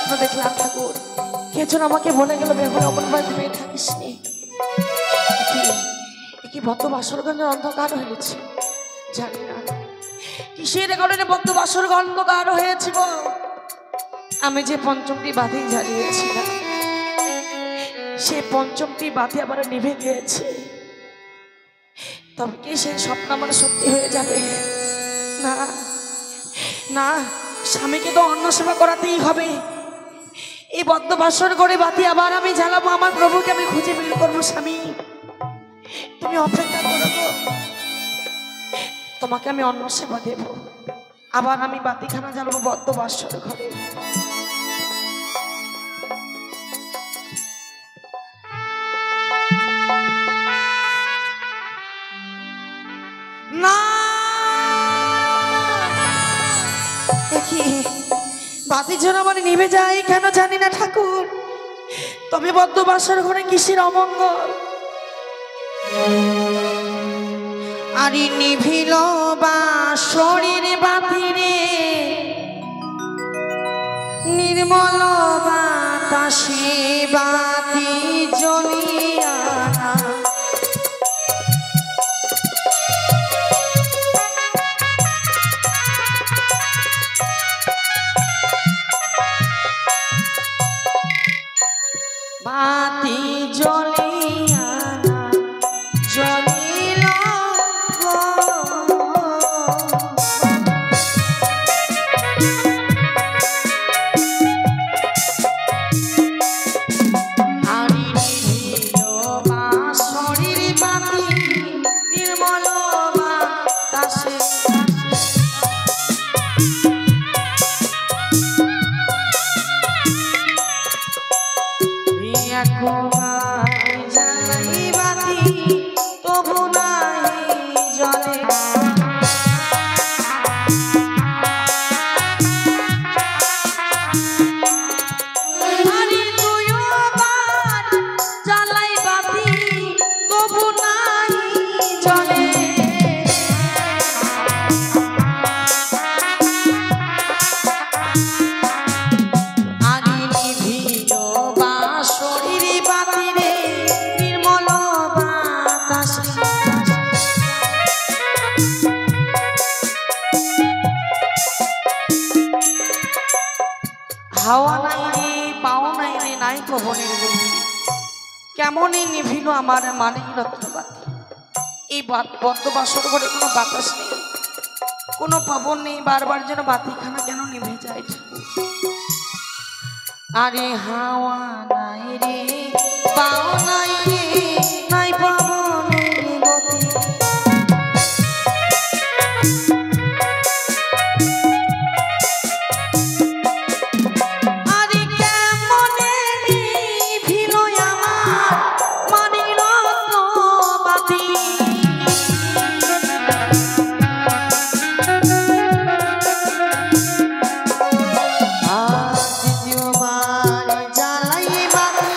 স্বপ্ন দেখলাম ঠাকুর, কে যেন আমাকে বলে গেল বেহুলা অমন বাড়িতে মেয়ে থাকিস নি। কি বদ্ধ বাসরগঞ্জের অন্ধকার হয়েছে জানি না, কিসের কারণে বদ্ধ বাসরগঞ্জ অন্ধকার হয়েছে গো। আমি যে পঞ্চমটি বাতি জ্বালিয়েছিলাম, সে পঞ্চমটি বাতি আবার নিভে গিয়েছে। তবে কি সেই স্বপ্ন আমার সত্যি হয়ে যাবে? না না, স্বামীকে তো অন্ন সেবা করাতেই হবে। এই বদ্ধ বাসর করে বাতি আবার আমি জ্বালাবো, আমার প্রভুকে আমি খুঁজে বের করবো। স্বামী তুমি অপেক্ষা করো, তোমাকে আমি অন্ন সেবা দেব, আবার আমি বাতিখানা জ্বালাবো বদ্ধ বাসর ঘরে। না দেখি বাতি যেন আমার নিভে যায় কেন জানি না ঠাকুর। তবে বদ্ধ বাসর ঘরে কিসের অমঙ্গল? আরে নিভিল বাসরের বাতি রে, নির্মল বাতাসে বাতি জ্বলিয়া বাতি জ্বলিয়া জ্বলিল আরি নিভিল বাসরের বাতি নির্মল বাতাসে জ্বালাই বাতি তবু নাই জলে। আরে তুইও বার জ্বালাই বাতি তবু নাই জলে। আরে নিভিল বাসরের বাতি রে, নির্মল বাতাসে হাওয়া নাই রে, পাও নাই রে, নাই পবনের গতি। কেমনই নিভিল আমার মানিক রত্ন বাতি। এই বদ্ধ বাসর ঘরে কোনো বাতাস নেই, কোনো পবন নেই, বারবার যেন বাতিখানা কেন নিভে যায়। আরে হাওয়া নাই রে, পাও নাই রে, নাই পবনের গতি। আরে কেমনে নিভিল আমার মানিক রত্ন বাতি। দ্বিতীয়বার জ্বালাই বাতি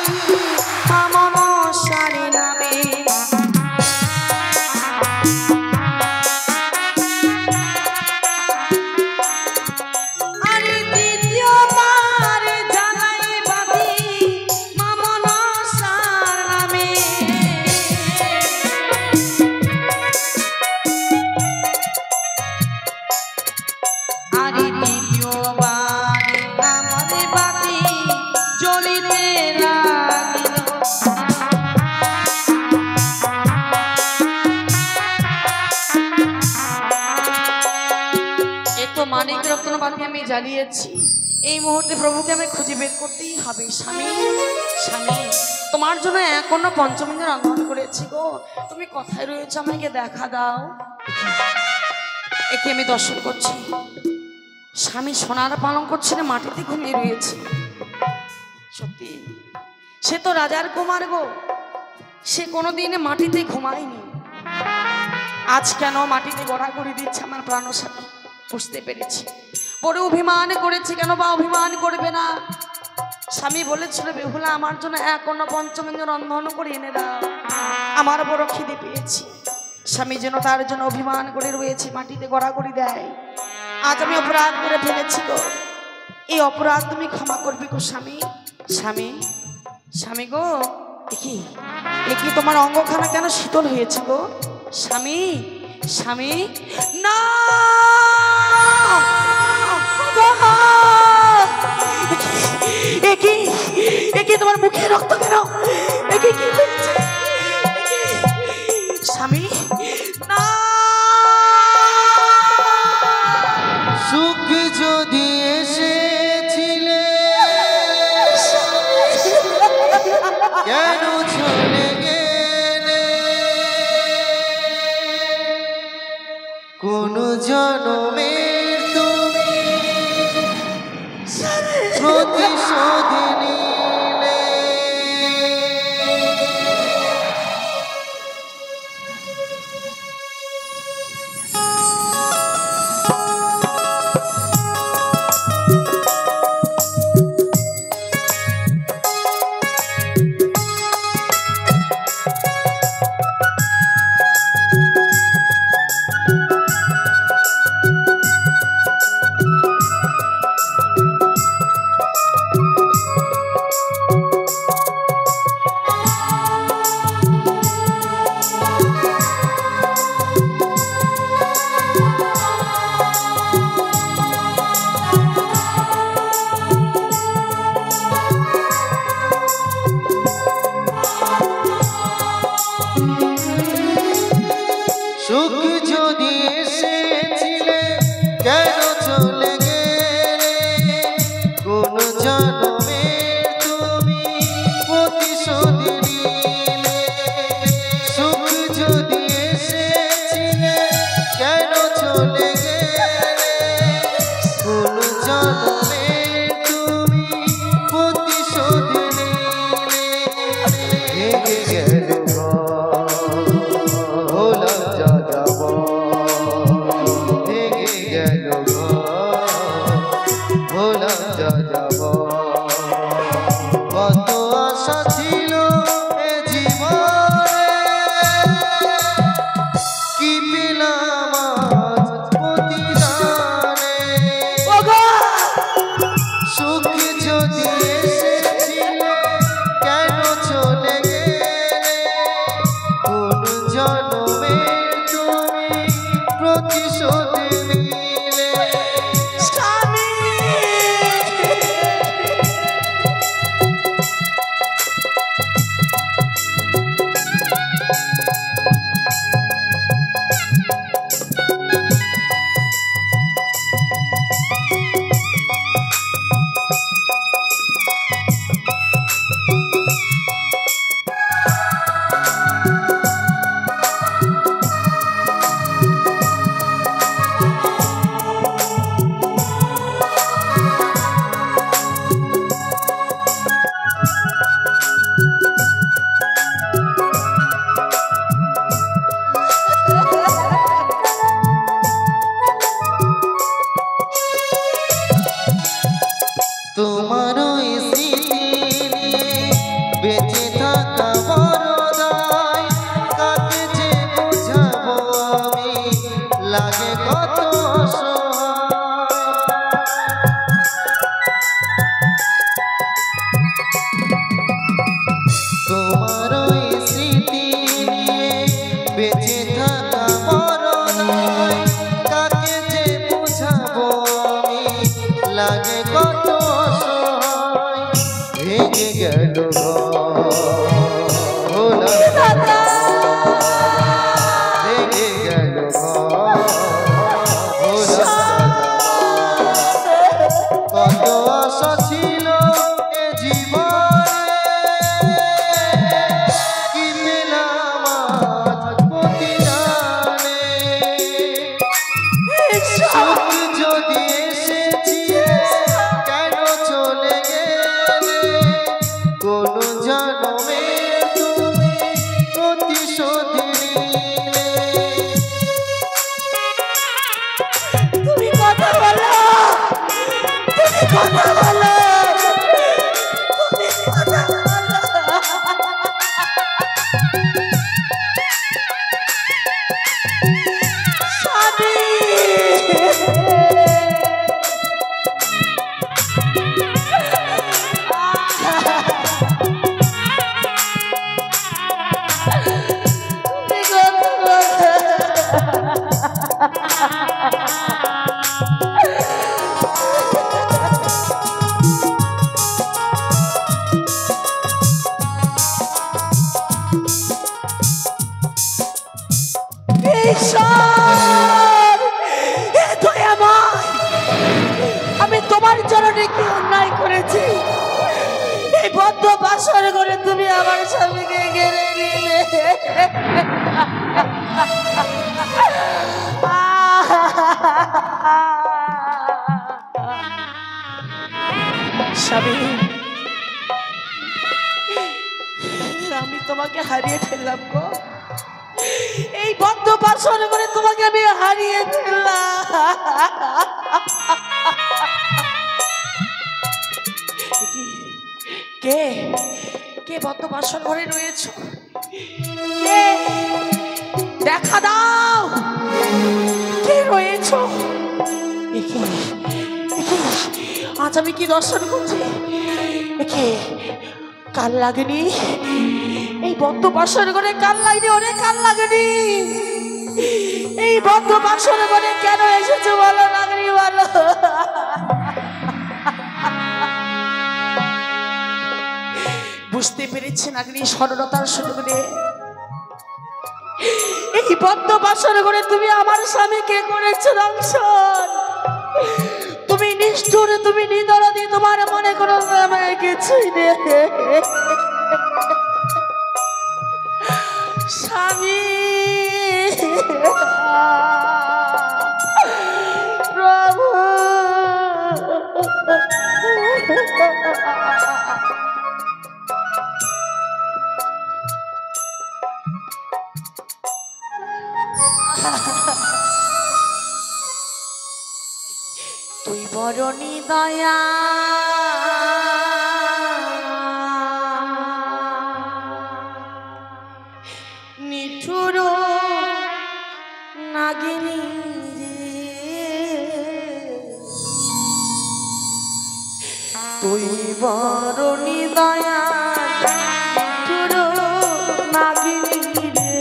মা মনসার নামে। আরে দ্বিতীয়বার জ্বালাই বাতি মা মনসার নামে। আরে দ্বিতীয়বার আমার বাতি জ্বলিতে লাগিল। এ তো মানিক রত্ন বাতি আমি জ্বালিয়েছি, এই মুহূর্তে প্রভুকে আমি খুঁজে বের করতেই হবে। স্বামী স্বামী তোমার জন্য এখনো পঞ্চমীর রন্ধন করেছি গো, তুমি কোথায় রয়েছো আমাকে দেখা দাও। একে আমি দর্শন করছি, স্বামী সোনার পালন করছে না মাটিতে ঘুমিয়ে রয়েছে। সত্যি সে তো রাজার কুমার গো, সে কোনোদিন মাটিতে ঘুমায়নি। আজ কেন মাটিতে গড়াগড়ি দিচ্ছে আমার প্রাণসাথী বুঝতে পেরেছি। বড় অভিমান করেছে, কেন বা অভিমান করবে না। স্বামী বলেছিল বেহুলা আমার জন্য এখনো পঞ্চমেন্দ্র রন্ধন করে এনে দাও, আমার বড় খিদে পেয়েছি। স্বামী যেন তার জন্য অভিমান করে রয়েছে, মাটিতে গড়াগড়ি দেয়। আজ আমি অপরাধ করে ফেলেছি গো, এই অপরাধ তুমি ক্ষমা করবে গো স্বামী। স্বামী, স্বামী গো, দেখি দেখি তোমার অঙ্গখানা কেন শীতল হয়েছে গো স্বামী। স্বামী না, একে তোমার মুখে রক্ত কেন? একে কি হয়েছে স্বামী? না, সুখ যদি এসেছিলে কেন চলে গেলে? কোন জনমের তুমি প্রতিশোধ নিলে। সুখ যদি এসেছিলে কেন চলে গেলে? কোন জনমে তুমি প্রতিশোধ নিলে। সুখ যদি এসেছিলে কেন চলে গেলে? কোন জনমে তুমি প্রতিশোধ নিলে। ভেঙে গেল কত আশা ছিল এ জীবনে, কি পেলাম আজ প্রতিদানে। সুখ যদি এসেছিল কেন চলে গেলে? কোন জনমে তুমি প্রতিশোধ নিলে। তোমার ওই স্মৃতি নিয়ে বেঁচে থাকা বড় দায়। কাকে যে বোঝাবো আমি, লাগে কত তোমার ওই স্মৃতি নিয়ে বেঁচে থাকা বড় দায়। কাকে যে বোঝাবো আমি, লাগে কত ভেঙে গেল ভেঙে গেল কত আশা ছিল এ জীবনে, কি পেলাম আজ প্রতিদানে। সুখ যদি এসেছিল কেন চলে গেলে? কোন জনমে তুমি প্রতিশোধ নিলে। তুমি কথা বলো, তুমি কথা বলো, বাসর করে তুমি আমার স্বামীকে ঘিরে নিলে। স্বামী, আমি তোমাকে হারিয়ে ফেললাম গো। এই বদ্ধ বাসর করে তোমাকে আমি হারিয়ে ফেললাম। কে কে বদ্ধ বাসর ঘরে রয়েছ? কে? দেখা দাও, কে রয়েছ? আজ আমি কি দর্শন করছি? কে? কাল লাগেনি এই বদ্ধ বাসর ঘরে? কাল লাগেনি? ওরে কাল লাগেনি এই বদ্ধ বাসর ঘরে? কেন এসেছো বলো লাগনি, বলো। বুঝতে পেরেছি নাগরি সরলতার সুযোগে এই বদ্ধ বাসর ঘরে তুমি আমার স্বামীকে করেছো দংশন। তুমি নিষ্ঠুর, তুমি নিদরদি, তোমার মনে কোনো কিছুই নেই। স্বামী, প্রভু, তুই বড় নিদয়া, নিঠুর নাগিনী তুই বড় নিদয়া, নিঠুর নাগিনী রে।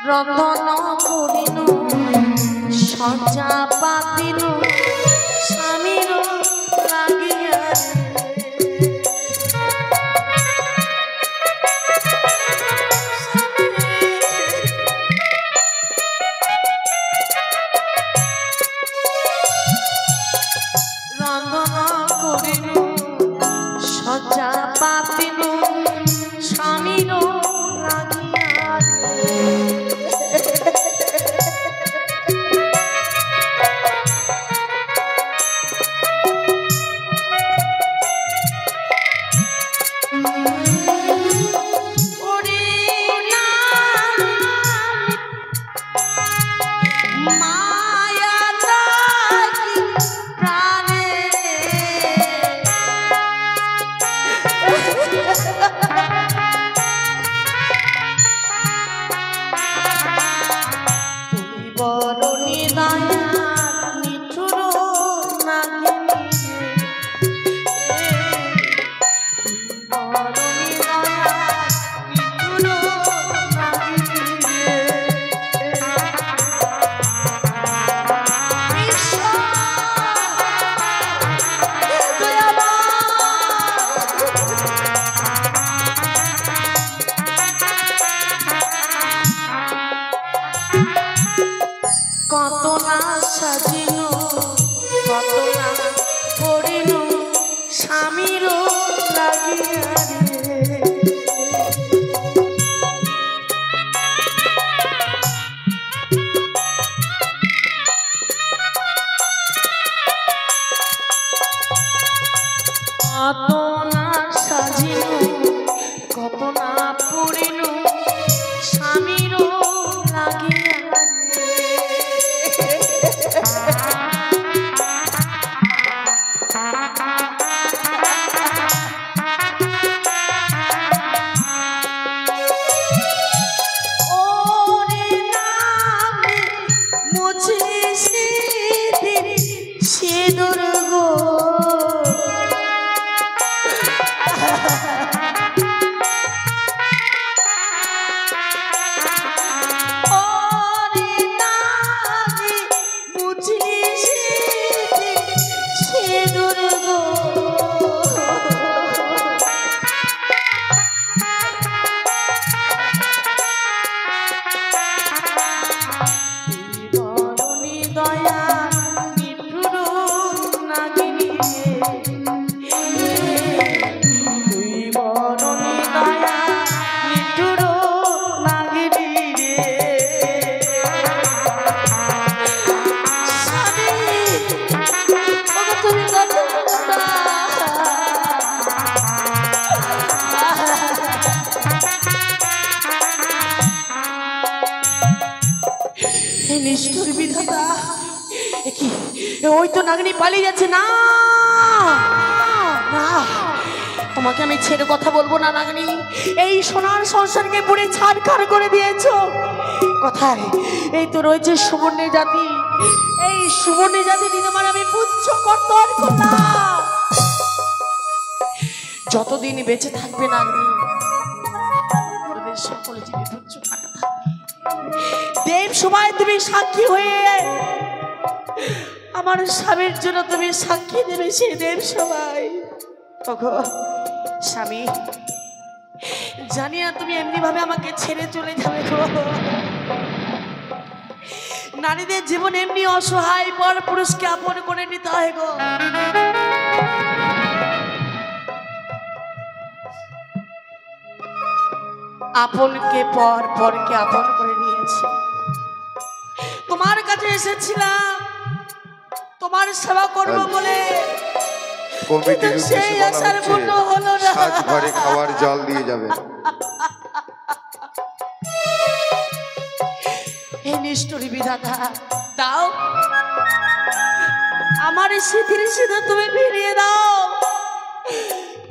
রন্ধন করিনু সজ্জা পাতিনু স্বামীর লাগিয়া রন্ধন করিনু সজ্জা পাতিনু স্বামীর কত না সাজিনো কত না করিনো স্বামীর লাগিয়া রে কত না সাজিনো কত না পড়িনো স্বামীর লাগিয়া ওরে নাম মুছে সিঁদুর গো নিষ্ঠুর বিধাতা কি ওই তো নাগিনী পালিয়ে যাচ্ছে না না তোমাকে আমি ছেড়ে কথা বলবো না নাগিনী এই সোনার সংসারকে পুড়ে ছাড়খাড় করে দিয়েছো কোথায় এই তো রয়েছে সুবর্ণের জাতি এই সুবর্ণের জাতি তোমার আমি পুচ্ছ কর্তন করলাম যতদিন বেঁচে থাকবে নাগিনী ওদের সকলে যদি পুচ্ছ কাটা দেব সময় তুমি সাক্ষী হয়ে আমার স্বামীর জন্য তুমি সাক্ষী দেবে সেই দেব সময় স্বামী জানি না তুমি এমনি ভাবে আমাকে ছেড়ে চলে যাবে গো নারীদের জীবন এমনি অসহায় পর পুরুষকে আপন করে নিতে হয় গো আপনকে পর পরকে আপন করে নিয়েছে তোমার কাছে এসেছিলাম তোমার সেবা করব বলে সেই আশার পূর্ণ হলো না সাজ ঘরে খাবার জল দিয়ে যাবে হে নিষ্ঠুর বিধাতা দাও আমার স্মৃতির সিঁদুর তুমি ফিরিয়ে দাও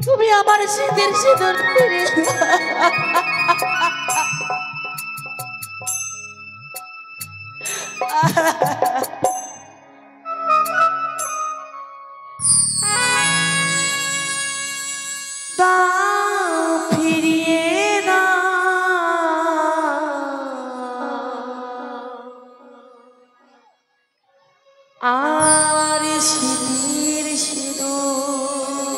তুমি আমার স্মৃতির সিঁদুর ফিরিয়ে দাও ফিরিয়ে আর স্মৃতির সিঁদুর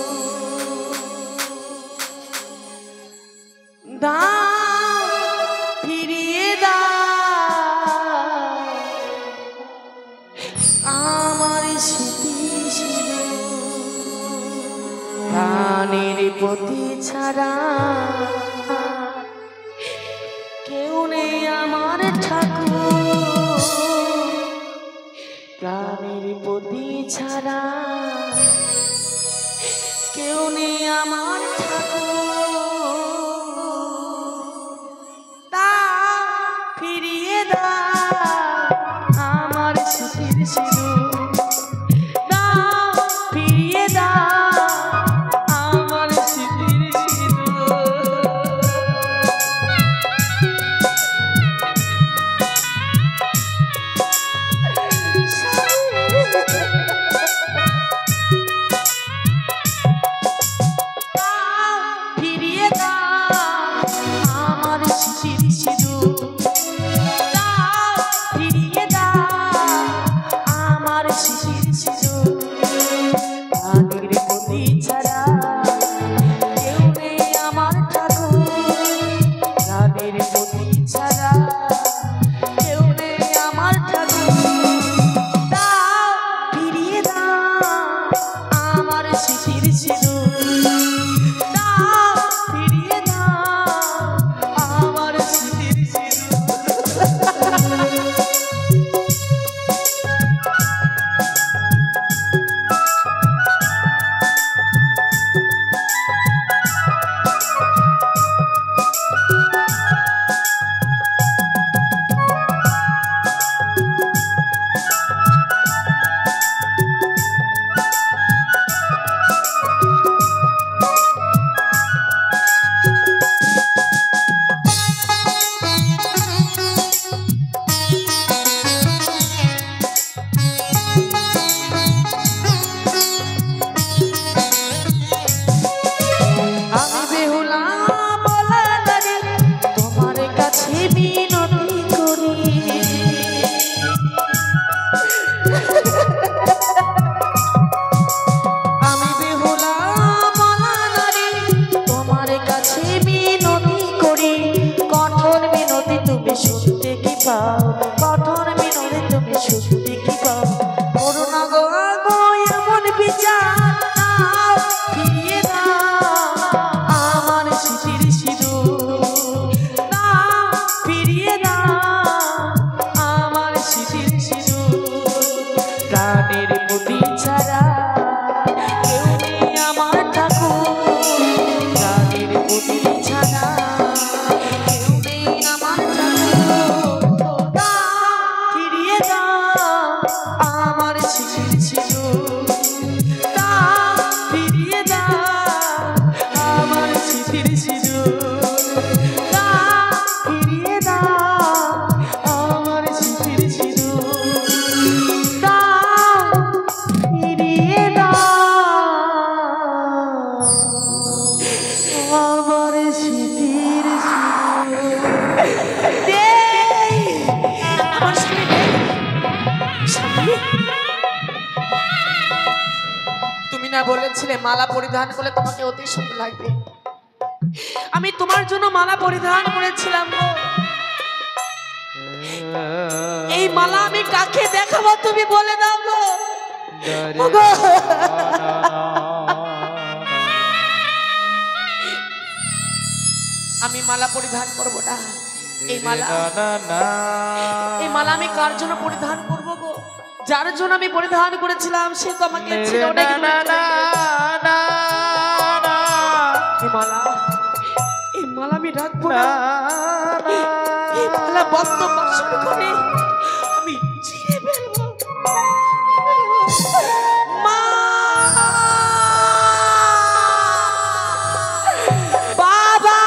দাও ফিরিয়ে দাও আমার স্মৃতির সিঁদুর প্রাণের প্রতি ছাড়া কেউ নেই আমার ঠাকুর প্রাণের প্রতি ছাড়া কেউ নেই আমার ঠাকুর তা ফিরিয়ে দাও আমার স্মৃতির সিঁদুর দাও ফিরিয়ে দাও আমার স্মৃতির সিঁদুর আমার স্বামী নেই। স্বামী, তুমি না বলেছিলে মালা পরিধান করলে তোমাকে অতি সুন্দর লাগবে? আমি তোমার জন্য মালা পরিধান করেছিলাম গো। এই মালা আমি কাকে দেখাবো তুমি বলে দাও গো। ওগো, আমি মালা পরিধান করব না। এই মালা আমি কার জন্য পরিধান করব গো? যার জন্য আমি পরিধান করেছিলাম সে তো আমাকে ছেড়ে অনেক দূরে চলে গেছে। এই মালা আমি রাখবো না। এই মালা বন্ধ বাসন করে আমি ছিঁড়ে ফেলবো। মা, বাবা,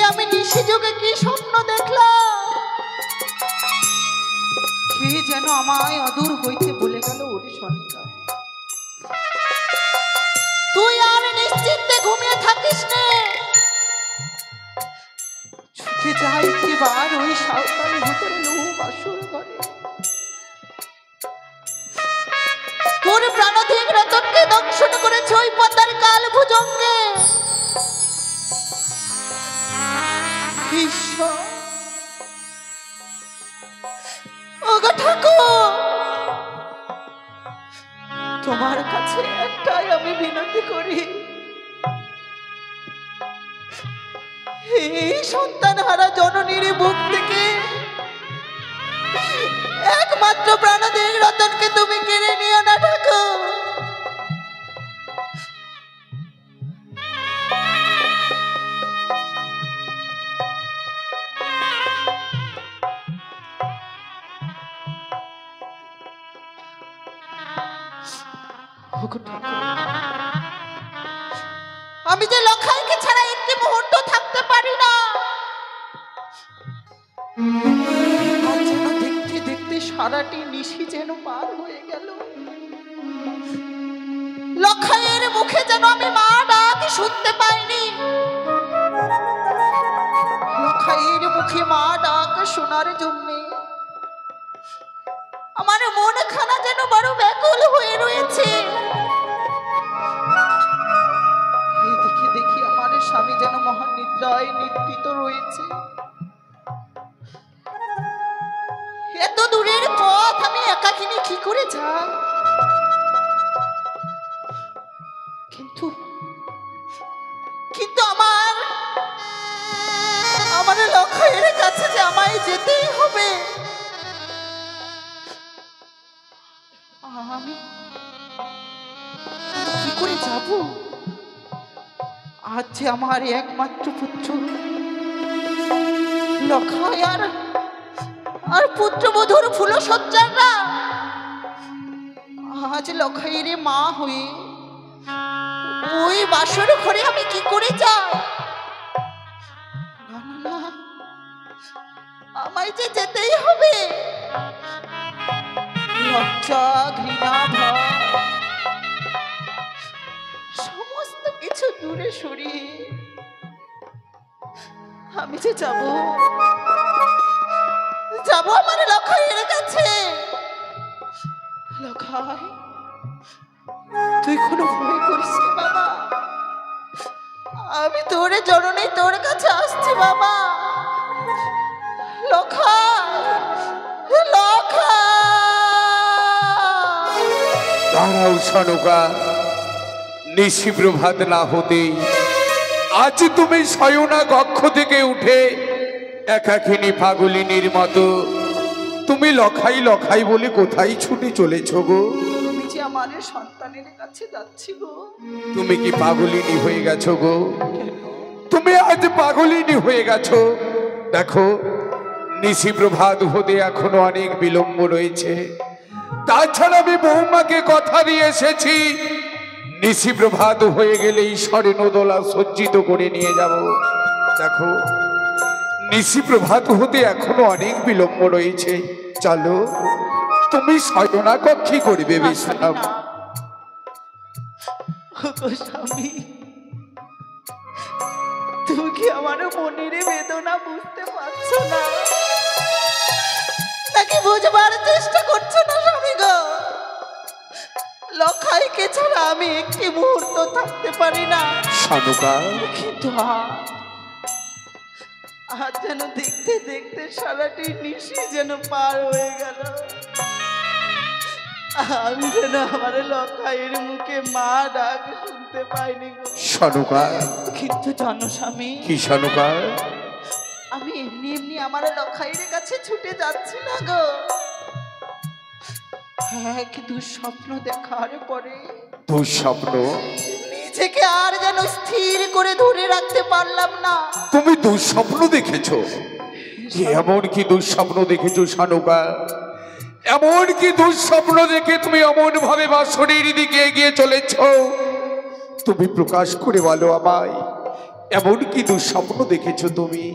আমি নিশি যুগে কি স্বপ্ন দেখলাম? কে যেন আমায় অদূর হইতে বলে গেল, ওরে সনিকা তুই আর নিশ্চিন্তে ঘুমিয়ে থাকিস নে, ছুটে যাই একবার ওই সাঁওতালি ভূতের লৌহ বাসর ঘরে। তোর প্রাণধিক রতনকে দংশন করেছে ওই পদ্মার কাল ভুজঙ্গে। ওগো ঠাকুর, তোমার কাছে একটাই আমি বিনতি করি, এই সন্তান হারা জননীর বুক থেকে একমাত্র প্রাণদের রতনকে তুমি কেড়ে নিও না ঠাকুর। আমি যে লখাইকে ছাড়া একটি মুহূর্ত থাকতে পারি না। যেন দেখতে দেখতে সারাটি নিশি যেন পার হয়ে গেল। লখাইয়ের মুখে যেন আমি মা ডাক শুনতে পাইনি। লখাইয়ের মুখে মা ডাক শোনার জন্য আমার মনখানা যেন বড় ব্যাকুল হয়ে রয়েছে। দেখি দেখি আমার স্বামী যেন মহান নিদ্রায় নিদ্রিত রয়েছে। এত দূরের পথ আমি একাকিনী কি করে যাই? কিন্তু কিন্তু আমার লক্ষ্যের কাছে যে আমায় যেতেই হবে। আমি কি করে যাব? আজ যে আমার একমাত্র পুত্র লখাই আর পুত্রবধূর ফুলসজ্জারা আজ লখাইয়ের মা হয়ে ওই বাসর ঘরে আমি কি করে যাই? না না না, আমায় যে যেতেই হবে। লজ্জা, ঘৃণা, ভয় সমস্ত কিছু দূরে সরিয়ে আমি যে যাব আমার লখাইয়ের কাছে। লখাই, তুই কোনো ভয় করিস না বাবা, আমি তোরে জননী তোর কাছে আসছি বাবা। লখাই, লখাই। দাঁড়াও সনকা, নিশি প্রভাত না হতে আজ তুমি শয়না কক্ষ থেকে উঠে একাকিনী পাগলিনীর মতো তুমি লখাই লখাই বলে কোথায় ছুটে চলেছ গো? তুমি যে আমার সন্তানের কাছে যাচ্ছি গো। তুমি কি পাগলিনী হয়ে গেছো গো? তুমি আজ পাগলিনী হয়ে গেছো। দেখো, নিশি প্রভাত হতে এখনো অনেক বিলম্ব রয়েছে। তাছাড়া আমি বৌমাকে কথা দিয়ে এসেছি, নিশি প্রভাত হয়ে গেলে ঈশ্বরে নদলা সজ্জিত করে নিয়ে যাব। দেখো নিশি প্রভাত হতে এখনো অনেক বিলম্ব রয়েছে, চলো তুমি শয়না কক্ষে করবে বিশ্রাম। ওগো স্বামী, তুমি কি আমার মনের বেদনা বুঝতে পারছো না, নাকি বুঝবার চেষ্টা করছো না স্বামী গো? লখাইকে ছাড়া আমি একটি মুহূর্ত থাকতে পারি না, শানুকা কিন্তু আজ যেন দেখতে দেখতে সারাটি নিশি যেন পার হয়ে গেল। আমি যেন আমার লখাইয়ের মুখে মা ডাক শুনতে পাইনি গো। শানুকা কিন্তু জানো স্বামী, কি শানুকা? আমি এমনি এমনি আমার লখাইয়ের কাছে ছুটে যাচ্ছি না গো। হ্যাঁ, কি দুঃস্বপ্ন দেখার পরে দুঃস্বপ্ন? নিজেকে আর যেন স্থির করে ধরে রাখতে পারলাম না। তুমি দুঃস্বপ্ন দেখেছো? এমন কি দুঃস্বপ্ন দেখেছো শানুকা? এমন কি দুঃস্বপ্ন দেখে তুমি অমন ভাবে বাসনের দিকে এগিয়ে চলেছ? তুমি প্রকাশ করে বলো আমায়, এমন কি দুঃস্বপ্ন দেখেছো তুমি?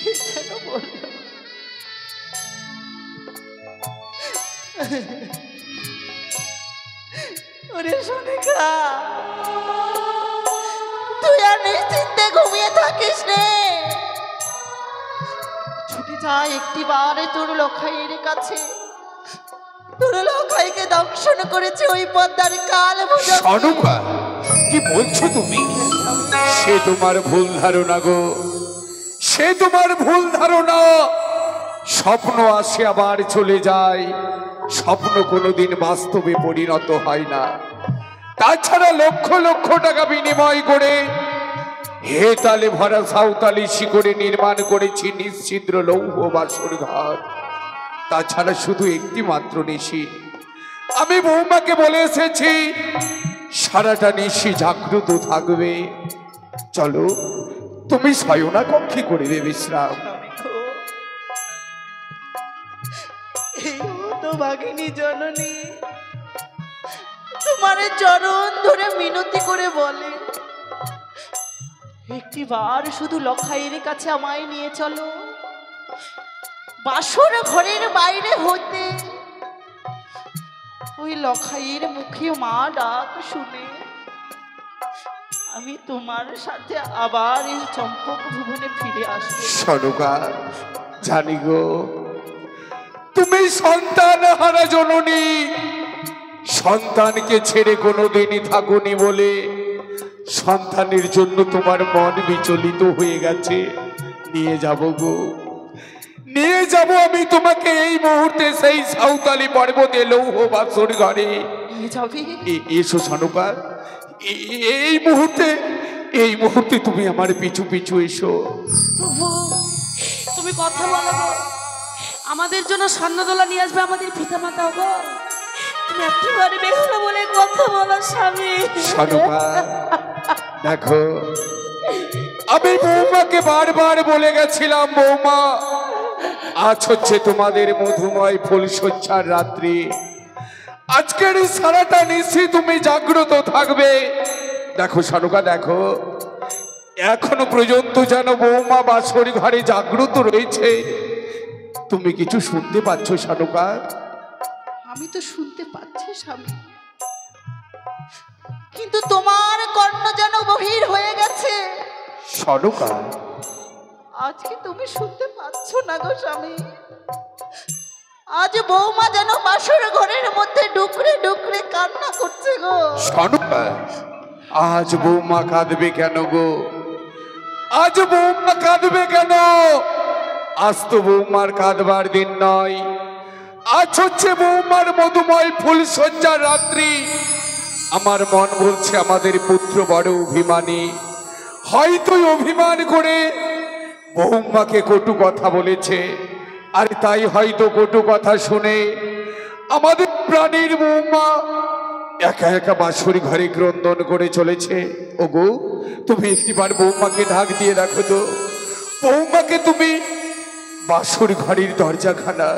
কি যেন বললো? ওরে সোনিকা, তুই আর নিশ্চিন্তে ঘুমিয়ে থাকিস রে। ছুটে যা একটি বারে তোর লখাইয়ের কাছে। তোর লখাইকে দংশন করেছে ওই পদ্মার কাল বোঝা। শানুকা কি বলছো তুমি? সে তোমার ভুল ধারণা গো, সে তোমার ভুল ধারণা। স্বপ্ন আসে আবার চলে যায়, স্বপ্ন কোনোদিন বাস্তবে পরিণত হয় না। তাছাড়া লক্ষ লক্ষ টাকা বিনিময় করে হেতালে ভরা সাঁওতালি শিকড়ে নির্মাণ করেছি নিশ্চিদ্র লৌহ বাসর ঘর। তাছাড়া শুধু একটি মাত্র নিশি। আমি বৌমাকে বলে এসেছি সারাটা নিশি জাগ্রত থাকবে। চলো তুমি শয়না কক্ষে করবে বিশ্রাম। এই তো বাঘিনী জননী তোমার চরণ ধরে মিনতি করে বলে, একটি বার শুধু লখাইয়ের কাছে আমায় নিয়ে চলো। বাসর ঘরের বাইরে হতে ওই লখাইয়ের মুখে মা ডাক শুনে আমি তোমার সাথে আবার এই চম্পক ভুবনে ফিরে আসবো। শানুকা জানি গো, তুমি সন্তান হারা জননী। সন্তানকে ছেড়ে কোনোদিনই থাকুনি বলে সন্তানের জন্য তোমার মন বিচলিত হয়ে গেছে। নিয়ে যাব গো, নিয়ে যাব আমি তোমাকে এই মুহূর্তে সেই সাঁওতালি পর্বতে লৌহ বাসর ঘরে। নিয়ে যাবি? এসো শানুকা, এই মুহূর্তে, এই মুহূর্তে তুমি আমার পিছু পিছু এসো। প্রভু তুমি কথা বলো গো, আমাদের জন্য স্বর্ণদোলা নিয়ে আসবে আমাদের পিতামাতা গো। তুমি একেবারে বেহুলা বলে কথা বলো স্বামী। শানুকা দেখো, আমি বৌমাকে বারবার বলে গেছিলাম, বৌমা আজ হচ্ছে তোমাদের মধুময় ফুলশয্যার রাত্রি। আজকের এই সারাটা নিশি তুমি জাগ্রত থাকবে। দেখো শানুকা দেখো, এখনো পর্যন্ত যেন বৌমা বাসর ঘরে জাগ্রত রয়েছে। তুমি কিছু শুনতে পাচ্ছ শানুকা? আমি তো শুনতে পাচ্ছি স্বামী, কিন্তু তোমার কর্ণ যেন বহির হয়ে গেছে। শানুকা আজকে তুমি শুনতে পাচ্ছ না গো স্বামী। আজ বৌমা যেন বাসর ঘরের মধ্যে ডুকরে ডুকরে কান্না করছে গো। শানুকা আজ বৌমা কাঁদবে কেন গো? আজ বৌমা কাঁদবে কেন? আজ তো বৌমার কাঁদবার দিন নয়, আজ হচ্ছে বৌমার মধুময় ফুলশয্যার রাত্রি। আমার মন বলছে আমাদের পুত্র বড় অভিমানী, হয়তো অভিমান করে বৌমাকে কটু কথা বলেছে। আর তাই হয়তো কটু কথা শুনে আমাদের প্রাণীর বৌমা একা একা বাসর ঘরে ক্রন্দন করে চলেছে। ওগো তুমি একটিবার বৌমাকে ঢাক দিয়ে রাখো তো। বৌমাকে তুমি বাসর ঘরের দরজাখানা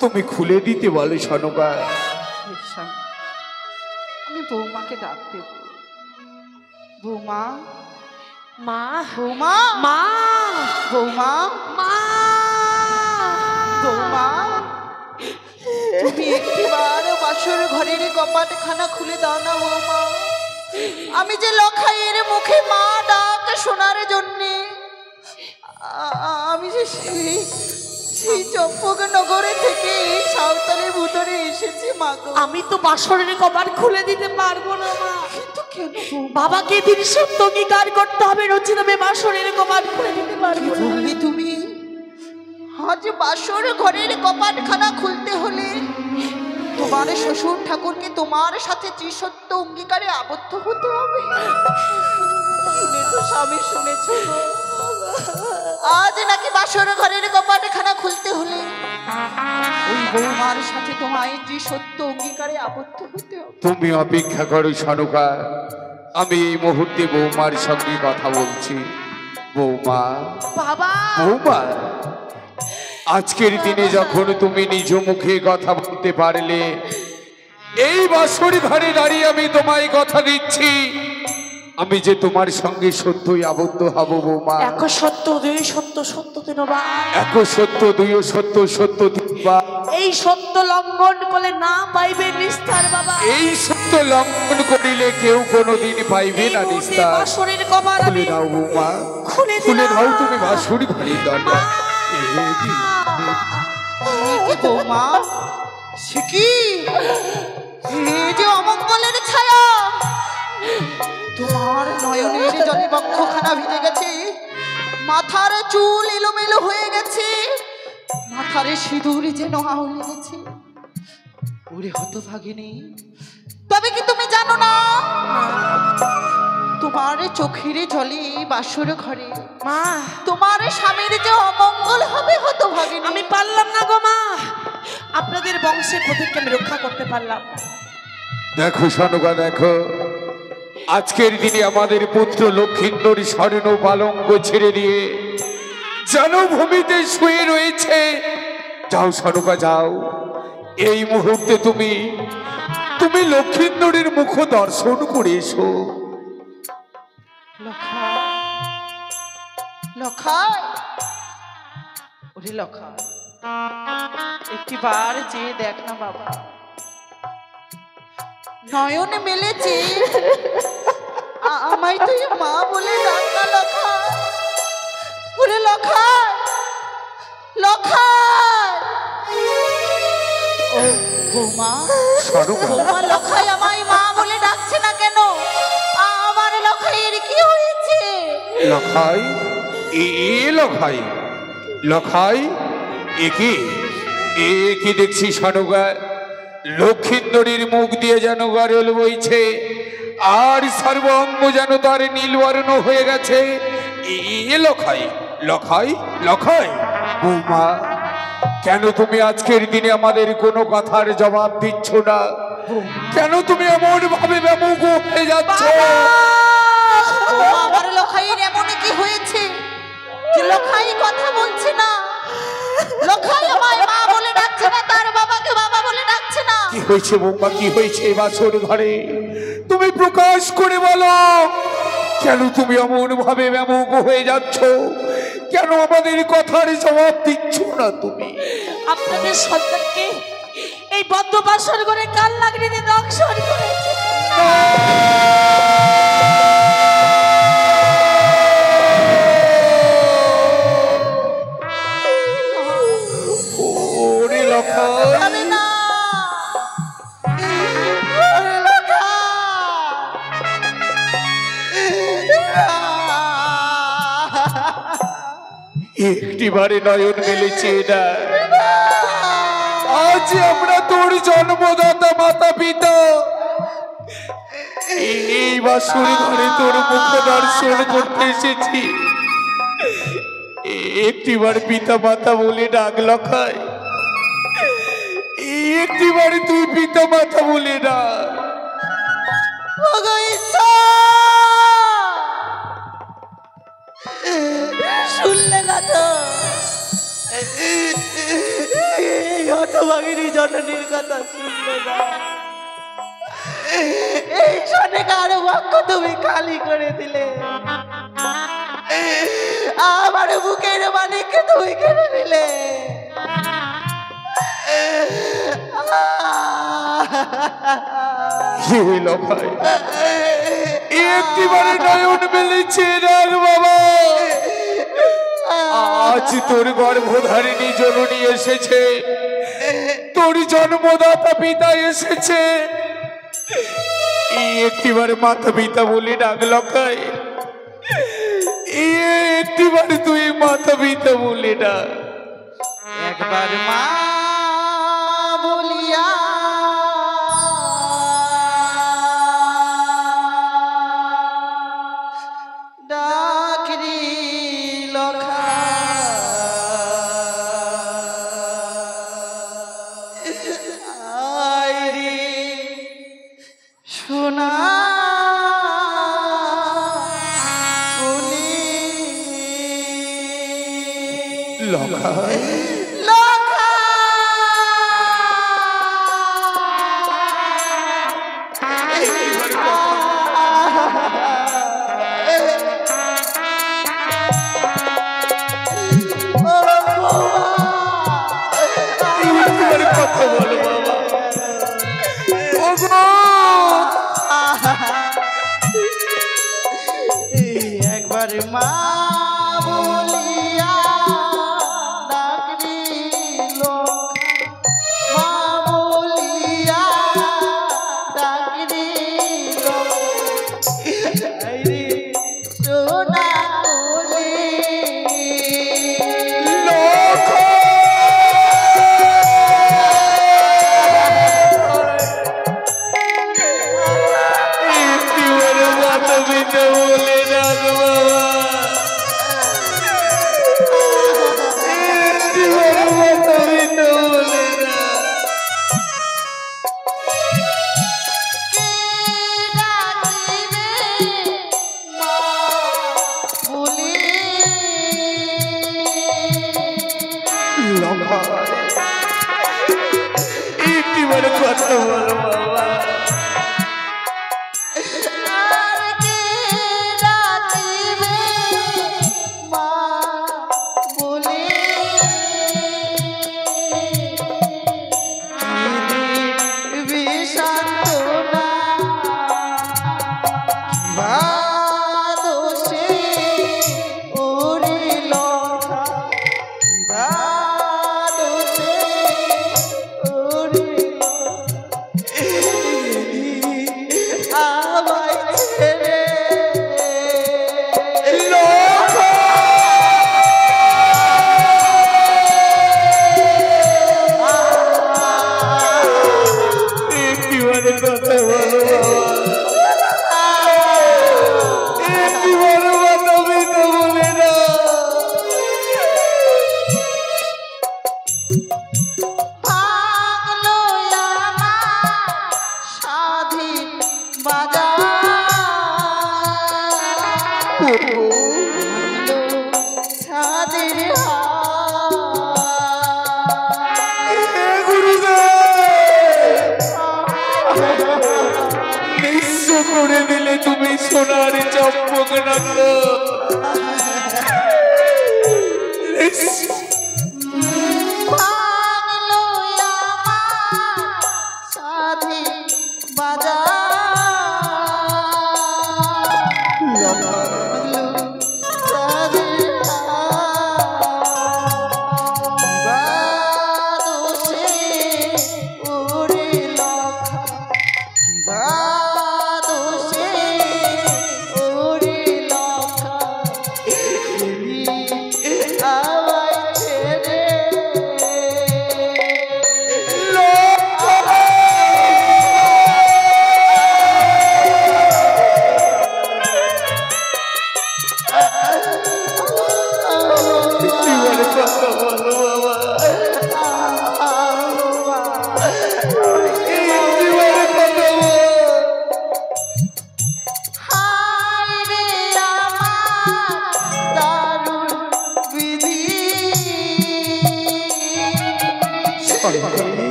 তুমি খুলে দিতে বলো শানুকা। আমি বৌমাকে ডাক দেব। বৌমা, মা বৌমা মা বৌমা মা বৌমা তুমি একটিবার বাসর ঘরের কপাটখানা খুলে দাও না বৌমা। আমি যে লখাইয়ের মুখে মা ডাক শোনার জন্যে আমি যে সেই চম্পকনগরে থেকে সাঁওতালি ভুতরে এসেছি মা গো। আমি তো বাসরের কপাট খুলে দিতে পারবো না মা। কিন্তু কেন বৌমা? বাবাকে দিন সত্য অঙ্গীকার করতে হবে, নচিত আমি বাসরের কপাট খুলে দিতে পারবো কি না। বললি তুমি? আজ বাসর ঘরের কপাটখানা খুলতে হলে তোমার শ্বশুর ঠাকুরকে তোমার সাথে ত্রিসত্য অঙ্গীকারে আবদ্ধ হতে হবে। শুনে তো স্বামী শুনেছ গো। আজ নাকি বাসর ঘরের কপাটখানা খুলতে হলে ওই বৌমার সাথে তোমায় ত্রিসত্য অঙ্গীকারে আবদ্ধ হতে হবে। তুমি অপেক্ষা করো সনুকা, আমি এই মুহূর্তে বৌমার সঙ্গে কথা বলছি। বৌমা বাবা বৌমা, আজকের দিনে যখন তুমি নিজ মুখে কথা বলতে পারলে, এই বাসর ঘরে দাঁড়িয়ে আমি তোমায় কথা দিচ্ছি, আমি যে তোমার সঙ্গে সত্যই আবদ্ধ হব বৌমা। এক সত্য দুই সত্য সত্য তিনবার, এক সত্য দুই সত্য সত্য তিনবার। এই সত্য লঙ্ঘন করলে না পাইবে নিস্তার বাবা। এই সত্য লঙ্ঘন করিলে কেউ কোনোদিন পাইবে না নিস্তার। বাসরের কপাট খুলে আমি দাও বৌমা, খুলে খুলে দিলাম। দাও তুমি বাসর ঘরের দরজা। কি বৌমা, সে কি? এই যে অমঙ্গলের ছায়া, তোমার নয়নের জলে বক্ষখানা ভিজে গেছে, মাথার চুল এলোমেলো হয়ে গেছে, মাথার সিঁদুর যেন আউলে গেছে। ওরে হতভাগিনী, তবে কি তুমি জানো না তোমার চোখের জলে বাসর ঘরে মা তোমার স্বামীর যে অমঙ্গল হবে হতভাগিনী? আমি পারলাম না গো মা, আপনাদের বংশের প্রতীককে আমি রক্ষা করতে পারলাম না। দেখো সনুকা, দেখো আজকের দিনে আমাদের পুত্র লক্ষিন্দর স্বর্ণ পালঙ্ক ছেড়ে দিয়ে জনভূমিতে শুয়ে রয়েছে। যাও সনুকা যাও, এই মুহূর্তে তুমি লক্ষিন্দরের মুখ দর্শন করে এসো। লখাই, লখাই, ওরে লখাই, একটিবার চেয়ে দেখ না বাবা, নয়ন মেলেছে, আমায় তুই মা বলে ডাক না লখাই। ওরে লখাই, লখাই, ও বৌমা, সনুকা, বৌমা লখাই আমায় মা বলে ডাকছে না কেন? আমার লখাইয়ের কি হয়েছে? লখাই, এ লখাই, লখাই, এ কি দেখছি সনুকা? লক্ষিন্দরীর মুখ দিয়ে যেন গরল বইছে, আর সর্বঙ্গ যেন তার নীলবর্ণ হয়ে গেছে। এ লখাই, লখাই, লখাই। বৌমা, কেন তুমি আজকের দিনে আমাদের কোনো কথার জবাব দিচ্ছ না? কেন তুমি এমন ভাবে ব্যামুখ হয়ে যাচ্ছ? আমার লখাইয়ের এমন কি হয়েছে যে লখাই কথা বলছে না? লখাই আমায় মা বলে ডাকছে না, তার বাবাকে বাবা বলে ডাকছে না। কি হয়েছে বৌমা, কি হয়েছে বাসর ঘরে? তুমি প্রকাশ করে বলো, কেন তুমি এমন ভাবে ব্যামুখ হয়ে যাচ্ছ? কেন আমাদের কথার জবাব দিচ্ছ না তুমি? আপনাদের সন্তানকে এই বদ্ধ বাসর করে কাল লাগড়িতে দংশন করেছে। ওরে লখাই, জানে না। ওরে লখাই। একটিবারে নয়ন মেলেছে না। আজ আমরা তোর জন্মদাতা মাতা পিতা এই বাসর ঘরে তোর মুখ দর্শন করতে এসেছি। একটিবার পিতা মাতা বলে ডাক লখাই, একটিবার তুই পিতা মাতা বলে ডাক। ওগো ঈশ্বর, শুনলে না তো এই হতভাগিনী জননীর কথা? শুনলে না? এই শোনে কারো বাক্য তুমি খালি করে দিলে। আমার বুকের মানিককে তুই কেড়ে নিলে। কি হইল ভাই? একটিবারে নয়ন মেলেছে রাগ বাবা। আজ তোর গর্ভধারিণী জননী এসেছে, তোর জন্মদাতা পিতা এসেছে, একটিবার মাতা পিতা বলে ডাক লকাই, একটিবার তুই মাতা পিতা বলে ডাক। একবার মা বলিয়া ডাকরি লখা, আয় রে সোনা লখাই কথা বলো বাবা। একবার মা বলিয়া ডাকরিল, মা বলিয়া ডাকরিল, আইরে সোনা কোলে। কথা বলো বাবা। করে দিলে তুমি সোনার চম্পক নন্দ।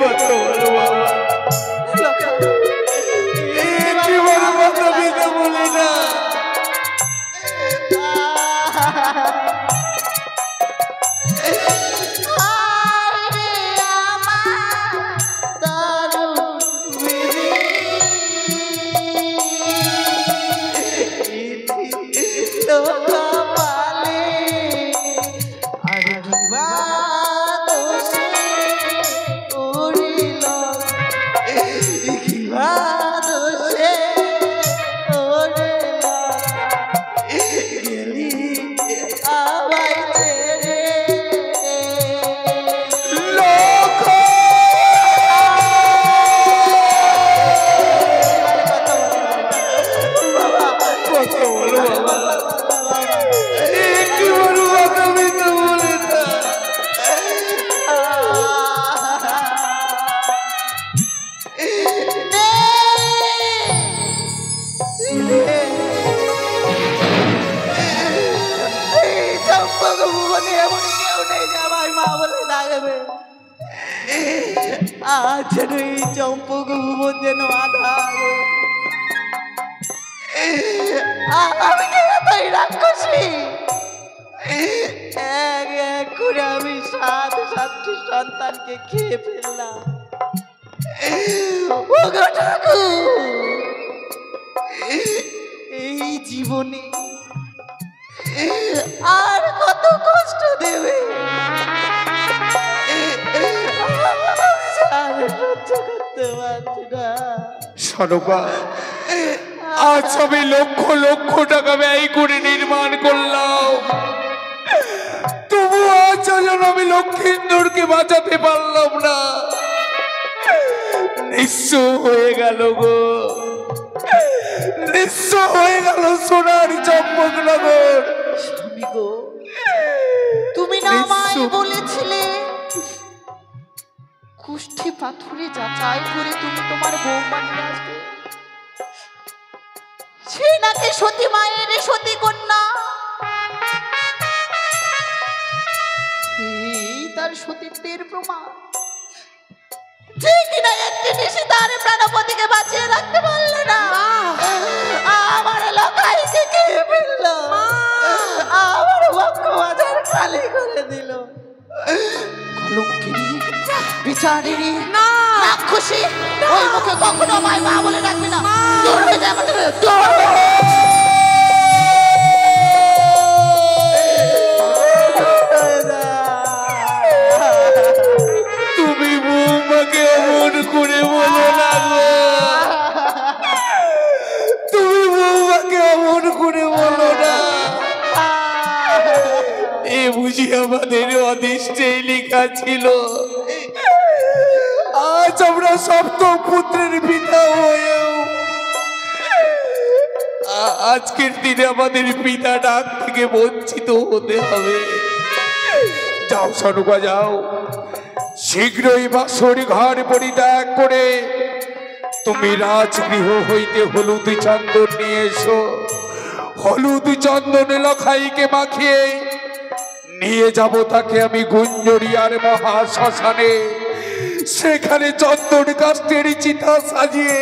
কথা বলো বাবা। দেবে। আজ যেন এই চম্পক ভুবন যেন আধার। আমি কি এতই রাক্ষসী? এক এক করে আমি 7-7টি সন্তানকে খেয়ে ফেললাম। ওগো ঠাকুর, এই জীবনে আর কত কষ্ট দেবে? আর সহ্য করতে পারছি না। সনকা, আজ আমি লক্ষ লক্ষ টাকা ব্যয় করে নির্মাণ করলাম, তবু আজ যেন আমি লক্ষ্মীন্দরকে বাঁচাতে পারলাম না। নিঃস্ব হয়ে গেল গো, নিঃস্ব হয়ে গেল সোনার চম্পকনগর। স্বামী গো, তুমি না আমায় বলেছিলে কুষ্ঠি পাথরে যাচাই করে তুমি তোমার বৌমা নিয়ে আসবে? সে নাকি সতী মায়ের সতী কন্যা। এই তার সতীত্বের প্রমাণ, যে কিনা একটি নিশি তার প্রাণপতিকে বাঁচিয়ে রাখতে পারলো না, আমার লকাইকে খেয়ে ফেলল, আমার বক্ষ বাজার খালি করে দিল। কলঙ্কিনী, বিচারিণী, রাক্ষসী, ওই মুখে কখনো আমায় মা বলে ডাকবি না। দূর হয়ে যা আমার থেকে, দূর। তুমি বৌমাকে এমন করে বলো না গো, তুমি বৌমাকে এমন করে বলো না। এ বুঝি আমাদের অদৃষ্টে লেখা ছিল, আজ আমরা সপ্তম পুত্রের পিতা হয়েও আজকের দিনে আমাদের পিতা ডাক থেকে বঞ্চিত হতে হবে। যাও সনুকা, যাও, শীঘ্রই বাসর ঘর পরিত্যাগ করে তুমি রাজগৃহ হইতে হলুদ চন্দন নিয়ে এসো। হলুদ চন্দন লখাইকে মাখিয়ে নিয়ে যাব তাকে আমি গুঞ্জরিয়ার মহা শ্মশানে, সেখানে চন্দন কাষ্ঠের চিতা সাজিয়ে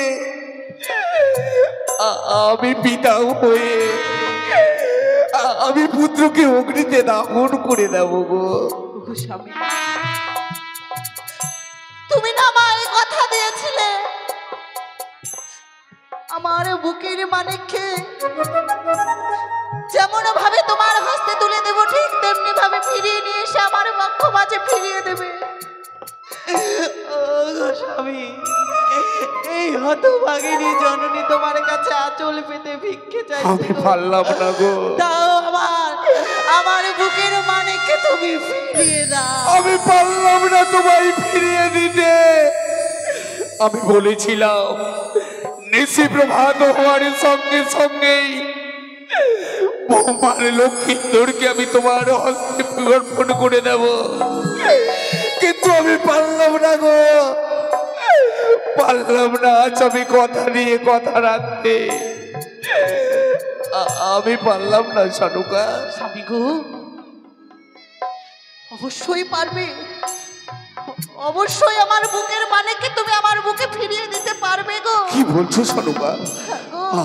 আমি পিতা হয়ে আমি পুত্রকে অগ্নিতে দাহন করে দেব গো। স্বামী, তুমি না আমায় কথা দিয়েছিলে আমার বুকের মানিককে যেমন ভাবে তোমার হস্তে তুলে দেব, ঠিক তেমনি ভাবে ফিরিয়ে নিয়ে এসে আমার বক্ষ মাঝে ফিরিয়ে দেবে। ওগো স্বামী, এই হতভাগিনী জননী তোমার কাছে আঁচল পেতে ভিক্ষে চাইছে। আমি পারলাম না গো, দাও আমার বুকের মানিককে তুমি ফিরিয়ে দাও। আমি পারলাম না তোমায় ফিরিয়ে দিতে। আমি বলেছিলাম নিশি প্রভাত হওয়ার সঙ্গে সঙ্গেই বৌমার লক্ষ্মীন্দরকে আমি তোমার হস্তে অর্পণ করে দেব, কিন্তু আমি পারলাম না গো, পারলাম না। আজ আমি কথা দিয়ে কথা রাখতে আমি পারলাম না সনুকা। স্বামী গো, অবশ্যই পারবে, অবশ্যই আমার বুকের মানিককে তুমি আমার বুকে ফিরিয়ে দিতে পারবে গো। কি বলছো সনুকা?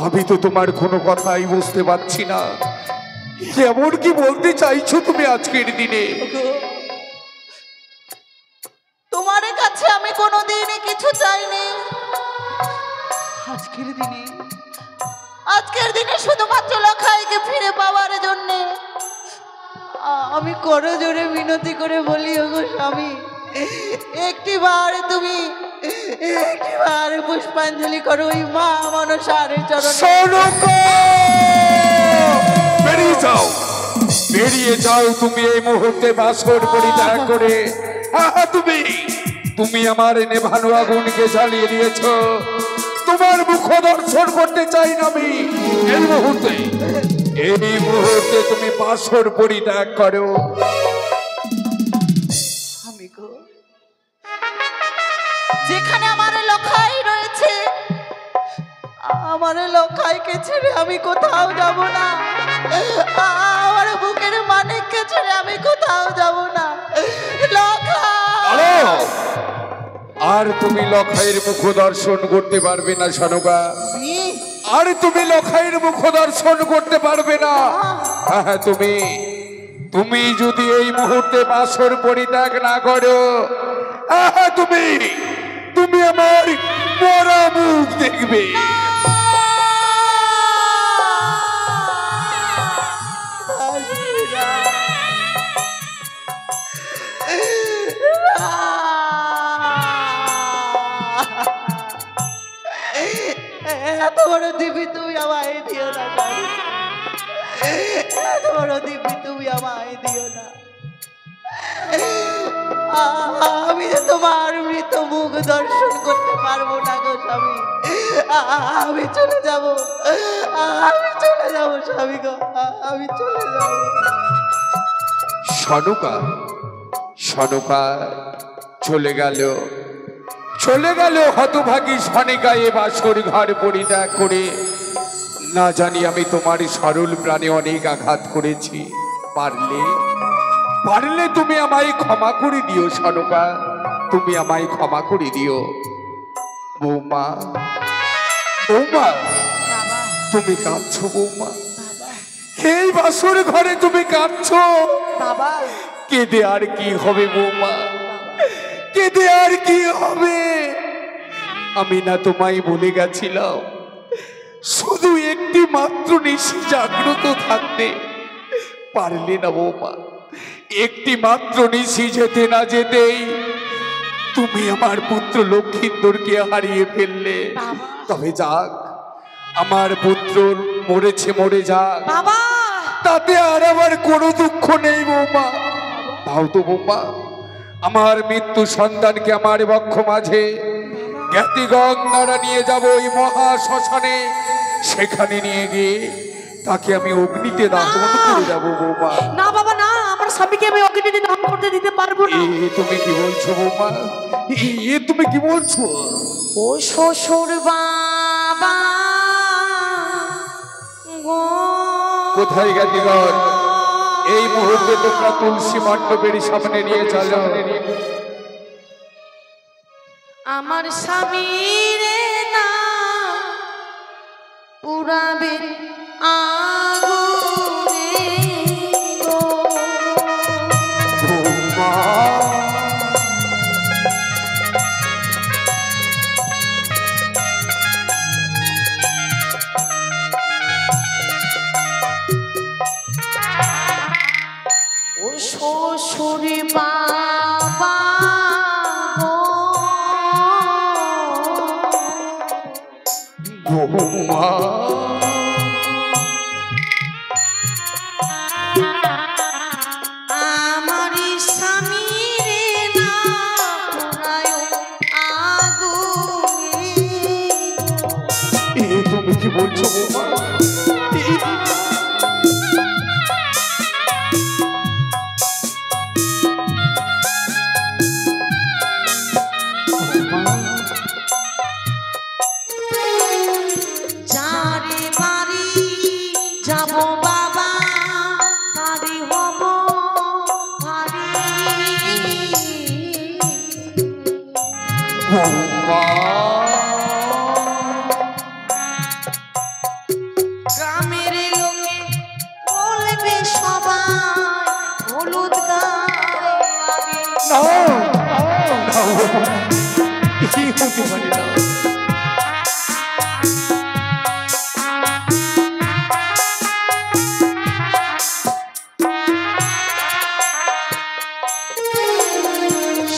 আমি তো তোমার কোনো কথাই বুঝতে পারছি না। এমন কি বলতে চাইছো তুমি আজকের দিনে? তোমার কাছে আমি কোনোদিন কিছু চাইনি, আজকের দিনে শুধুমাত্র লখাইকে ফিরে পাওয়ার জন্য আমি করজোড়ে মিনতি করে বলি, ওগো স্বামী, একটিবার তুমি একটিবার পুষ্পাঞ্জলি করো ওই মা মনসার চরণে। বেরিয়ে যাও, বেরিয়ে যাও তুমি এই মুহূর্তে বাসর পরিত্যাগ করে। তুমি আমার নেভানো আগুনকে জ্বালিয়ে দিয়েছ, তোমার মুখ দর্শন করতে চাই না আমি। এই মুহূর্তে তুমি বাসর পরিত্যাগ করো। আমি গো, যেখানে আমার লখাই রয়েছে, আমার লখাইকে ছেড়ে আমি কোথাও যাব না, আমার বুকের মানিককে ছেড়ে আমি কোথাও যাব না। লখাই আর তুমি লখাইয়ের মুখ দর্শন করতে পারবে না সনকা। আর তুমি লখাইয়ের মুখ দর্শন করতে পারবে না। হ্যাঁ, তুমি যদি এই মুহূর্তে বাসর পরিত্যাগ না করো, তুমি আমার মরা মুখ দেখবে। এত বড় দিবি তুমি আমায় দিও না, এত বড় দিবি তুমি আমায় দিও না। আমি যে তোমার মৃত মুখ দর্শন করতে পারবো না গো স্বামী। আমি চলে যাব, আমি চলে যাব স্বামী গো, আমি চলে যাব। সনকা চলে গেল হতভাগী সনিকা এ বাসর ঘর পরিত্যাগ করে। না জানি আমি তোমার সরল প্রাণে অনেক আঘাত করেছি। পারলে তুমি আমায় ক্ষমা করে দিও সনকা, তুমি আমায় ক্ষমা করে দিও। বৌমা, তুমি কাঁদছো বৌমা? এই বাসর ঘরে তুমি কাঁদছো? কেঁদে আর কি হবে বৌমা, কেঁদে আর কি হবে? আমি না তোমায় বলে গেছিলাম শুধু একটি মাত্র নিশি জাগ্রত থাকতে। পারলে না বৌমা, একটি মাত্র নিশি যেতে না যেতেই তুমি আমার পুত্র লক্ষিন্দরকে হারিয়ে ফেললে। তবে যাক, আমার পুত্র মরেছে, মরে যাক, তাতে আর আমার কোনো দুঃখ নেই বৌমা। তাও তো বৌমা, আমার মৃত্যু সন্তানকে আমার বক্ষ মাঝে জ্ঞাতি গঙ্গারা নিয়ে যাব ওই মহা শ্মশানে। সেখানে নিয়ে গিয়ে তাকে আমি অগ্নিতে দাহন করে যাবো বৌমা। না বাবা না, আমার স্বামীকে আমি অগ্নিতে দাহন করতে দিতে পারবো না। তুমি কি বলছো বৌমা? তুমি কি বলছো? ও শ্বশুর বাবা কোথায় জ্ঞাতিগণ? এই মুহূর্তে তোমরা তুলসী মণ্ডপের সামনে নিয়ে চলো। আমার স্বামীর না পুরাবে আগুনে গো। ও শ্বশুর বাবা বৌমা, আমার স্বামীর না পুরায় আগুনে। তুমি কি বলছো বৌমা? যারে বাড়ি যাব বাবা তারি হব ভারী। বৌমা, গ্রামের লোকে বলবে সবাই হলুদ গায়ে আগে। কি হতে পারে না?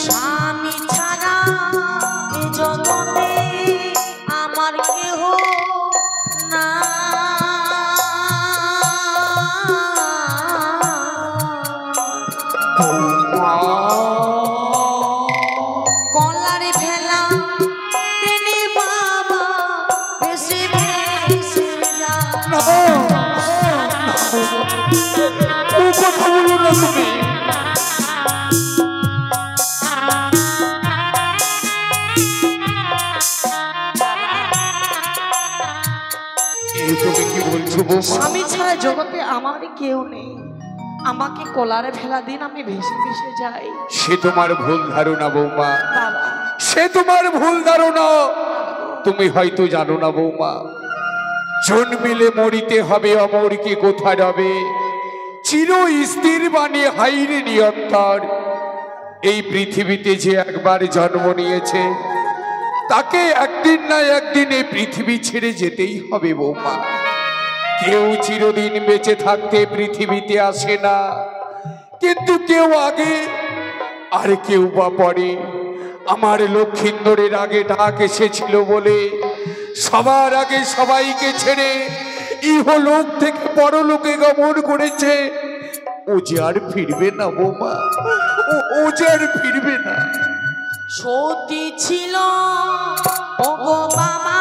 স্বামী ছাড়া এ জগতে আমার কেহ না। কলারে ফেলা তিনি বাবা ভেসে ভেসে যায়। কথা বলো না তুমি। তুমি কি বলছো বৌমা? স্বামী ছাড়া জগতে আমার কেউ নেই। আমাকে কোলারে ফেলা দিন, আমি ভেসে ভেসে যাই। সে তোমার ভুল ধারণা বৌমা, বাবা, সে তোমার ভুল ধারণা। তুমি হয়তো জানো না বৌমা, জন্মিলে মরিতে হবে, অমরকে কোথা রবে, চির স্থির বাণী হাইরে নিয়ন্ত্রণ। এই পৃথিবীতে যে একবার জন্ম নিয়েছে তাকে একদিন না একদিন এই পৃথিবী ছেড়ে যেতেই হবে বৌমা। কেউ চিরদিন বেঁচে থাকতে পৃথিবীতে আসে না, কিন্তু কেউ আগে আর কেউ বা পরে। আমার লক্ষিন্দরের আগে ডাক এসেছিল বলে সবার আগে সবাইকে ছেড়ে ইহলোক থেকে পরলোকে গমন করেছে। ও যে আর ফিরবে না বৌমা, ও যে আর ফিরবে না। সতী ছিল ওগো বাবা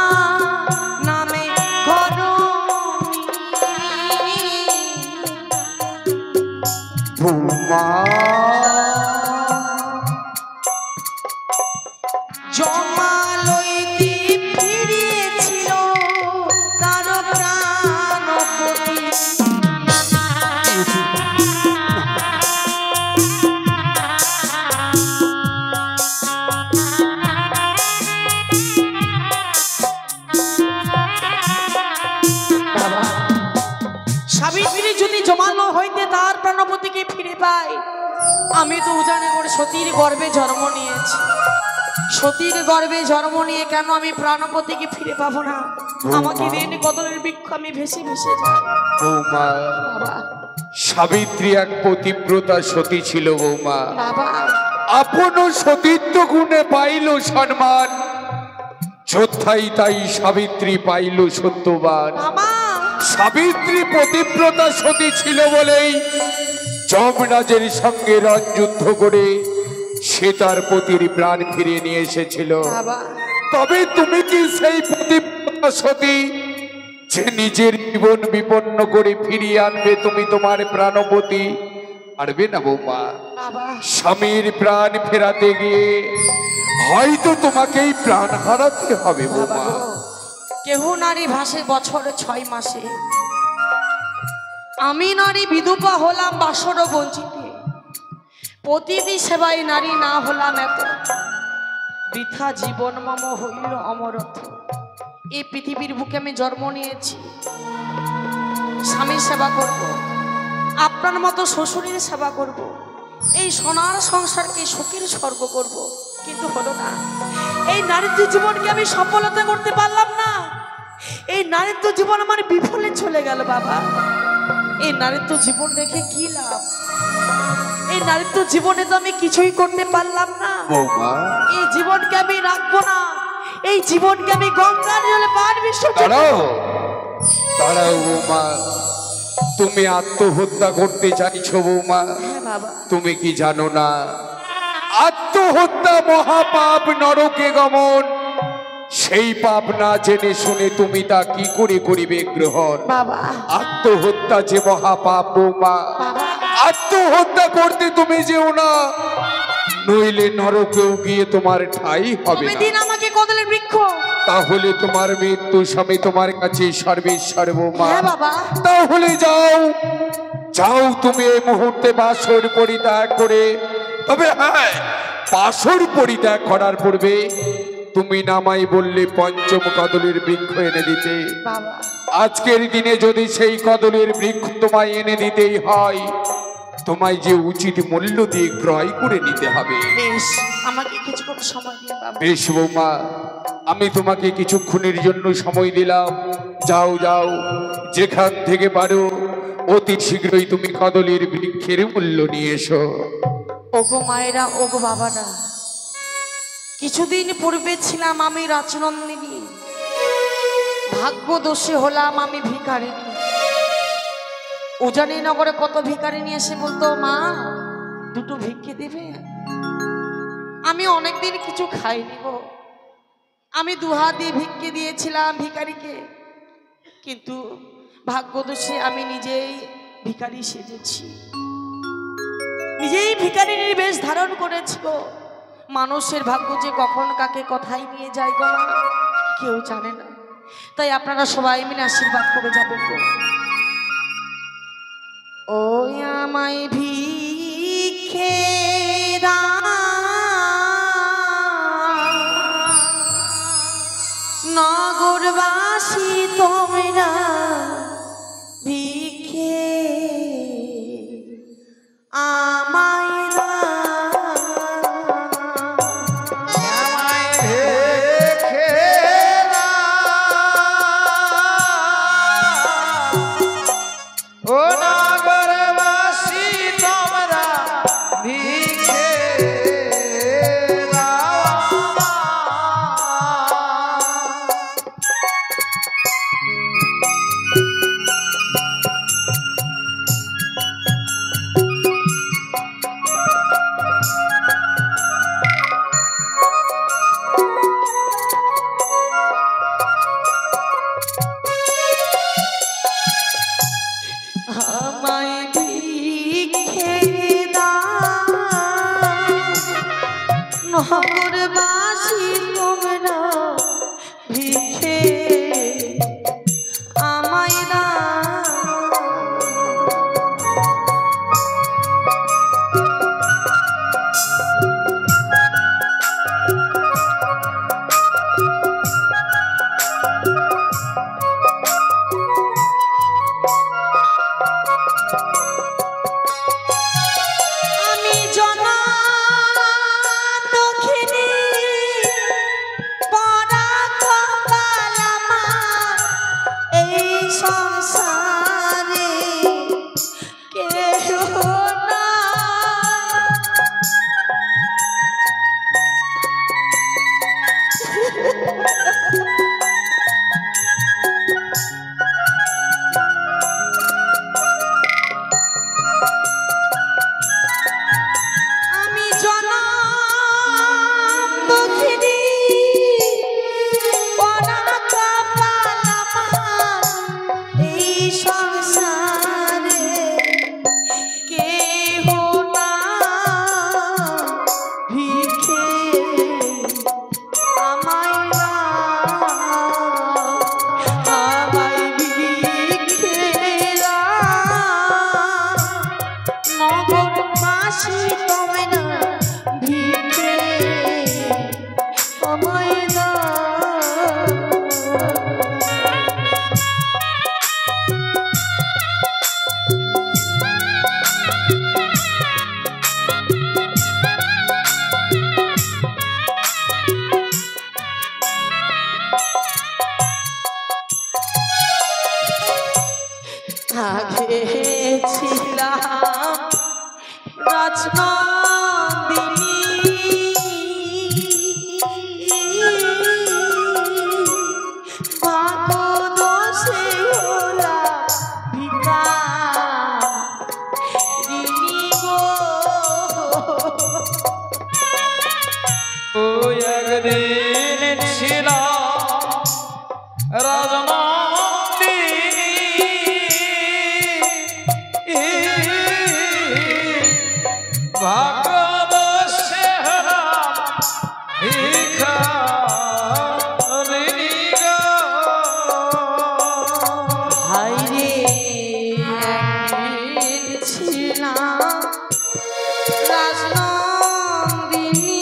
নামে ঘরণী, বৌমা জমালইতে ফিরিয়েছিল তার প্রাণপতি। সাবিত্রী যদি জমালো হইতে তার প্রাণপতিকে ফিরে পায়, আমি তো উজানে করে সতীর গর্ভে জন্ম নিয়েছি। সতীর গর্ভে জন্ম নিয়ে কেন আমি প্রাণপতিকে ফিরে পাবো না? আমাকে দিন কদলের বৃক্ষ আমি ভেসে ভেসে যাই। বৌমা, বাবা, সাবিত্রী এক পতিব্রতা সতী ছিল বৌমা। বাবা, আপন সতীত্ব গুণে পাইল সম্মান, যোদ্ধাই তাই সাবিত্রী পাইল সত্যবান। বাবা, সাবিত্রী পতিব্রতা সতী ছিল বলেই যমরাজের সঙ্গে রণযুদ্ধ করে সে তার পতির প্রাণ ফিরিয়ে নিয়ে এসেছিল। বাবা, তবে তুমি কি সেই পতিব্রতা সতী যে নিজের জীবন বিপন্ন করে ফিরিয়ে আনবে তুমি তোমার প্রাণপতি? পারবে না বৌমা। বাবা, স্বামীর প্রাণ ফেরাতে গিয়ে হয়তো তোমাকেই প্রাণ হারাতে হবে বাবা বৌমা। গো, কেহ নারী ভাসে বছরে 6 মাসে, আমি নারী বিধবা হলাম বাসর বঞ্চিতে। প্রতিটি সেবায় নারী না হলাম এত, বৃথা জীবন মম হইল অমরত্ব। এই পৃথিবীর বুকে আমি জন্ম নিয়েছি, স্বামীর সেবা করব, আপনার মতো শ্বশুরের সেবা করব, এই সোনার সংসারকে সুখের স্বর্গ করব, কিন্তু হলো না। এই নারীত্ব জীবনকে আমি সফলতা করতে পারলাম না। এই নারীত্ব জীবন আমার বিফলে চলে গেল বাবা। এই নারীত্ব জীবন রেখে কি লাভ? এই নারীত্ব জীবনে তো আমি কিছুই করতে পারলাম না। বৌমা, এই জীবনকে আমি রাখবো না, এই জীবনকে আমি গঙ্গার জলে পান বিসর্জন দেব। দাঁড়াও দাঁড়াও বৌমা, তুমি আত্মহত্যা করতে চাইছো বৌমা? হ্যাঁ বাবা, তুমি কি জানো না আত্মহত্যা মহাপাপ, নরকে গমন। সেই পাপ না জেনে শুনে তুমি তা কি করে করিবে গ্রহণ? বাবা, আত্মহত্যা যে মহাপাপ বৌমা, বাবা, আত্মহত্যা করতে তুমি যেও না, নইলে নরকেও গিয়ে তোমার ঠাঁই হবে তুমি না। দিন আমাকে কদলের বৃক্ষ। তাহলে তোমার মৃত্যু স্বামী তোমার কাছে সর্বেশ্বর বৌমা। হ্যাঁ বাবা, তাহলে যাও যাও, তুমি এই মুহূর্তে বাসর পরিত্যাগ করে, তবে হ্যাঁ, বাসর পরিত্যাগ করার পূর্বে তুমি নামাই বললে পঞ্চম কদলের বৃক্ষ এনে দিতে। বাবা, আজকের দিনে যদি সেই কদলের বৃক্ষ তোমায় এনে দিতেই হয়, তোমায় যে উচিত মূল্য দিয়ে ক্রয় করে নিতে হবে। বেশ, আমাকে কিছুক্ষণ সময় দিন বাবা। বেশ বৌমা, আমি তোমাকে কিছুক্ষণের জন্য সময় দিলাম। যাও যাও, যেখান থেকে পারো অতি শীঘ্রই তুমি কদলের বৃক্ষের মূল্য নিয়ে এসো। ওগো মায়েরা, ওগো বাবারা, কিছুদিন পূর্বে ছিলাম আমি রাজনন্দিনী, ভাগ্য দোষে হলাম আমি ভিখারিনী। উজানি নগরে কত ভিখারিনী এসে বলতো, মা দুটো ভিক্ষে দেবে? আমি অনেকদিন কিছু খাইনি গো, আমি দুহাত দিয়ে ভিক্ষে দিয়েছিলাম ভিখারিকে, কিন্তু ভাগ্য দোষে আমি নিজেই ভিখারি সেজেছি, নিজেই ভিখারির বেশ ধারণ করেছি গো। মানুষের ভাগ্য যে কখন কাকে কথাই নিয়ে যায় গো মা, কেউ জানে না। তাই আপনারা সবাই মিলে আশীর্বাদ করে যাবেন গো। ওই আমায় ভিক্ষে নগরবাসী তোমরা ভিক্ষে আমায় ও নগরবাসী তোমরা ভিক্ষে আমায় ভিক্ষে নগরবাসী তোমরা ভিক্ষে আমায় আমি জনা দক্ষিণী পরা কপাল আমার এই সংসারে কেহ না আমি জনম দুঃখিনী পরা কপাল আমার এই সংসারে কেহ না ভিক্ষে আমায় আমায় ভিক্ষে নগরবাসী তোমরা ভিক্ষে আমায় আগে ছিলাম রাজনন্দিনী দোষে হলা ভিখারিণী গো ও একদিন ছিল রাজনন্দিনী ভাগবশে ভিখারিণী গো হায়রে একদিন ছিলাম রাজনন্দিনী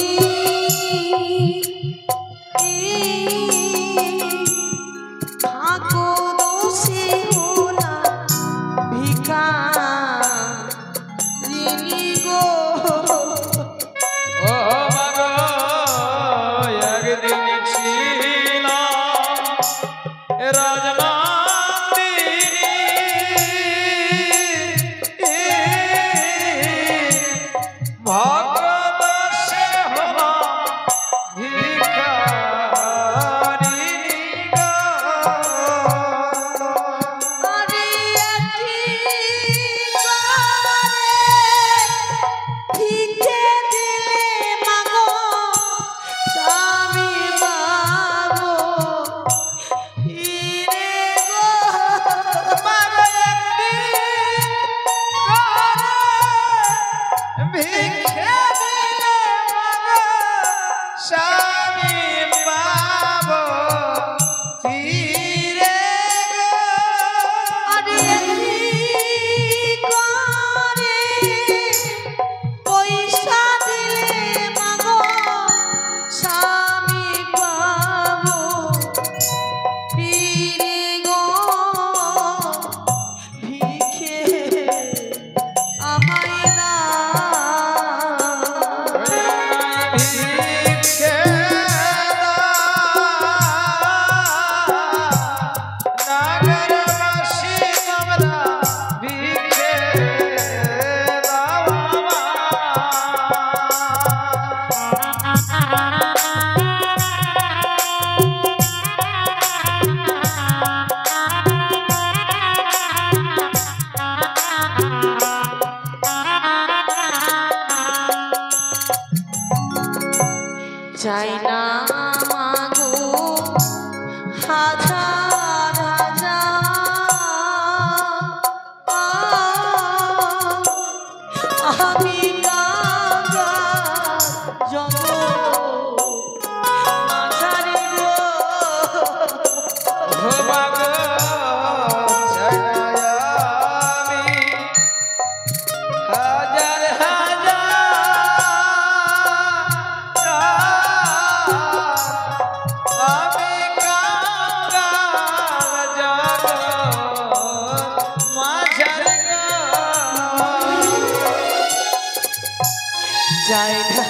যায় না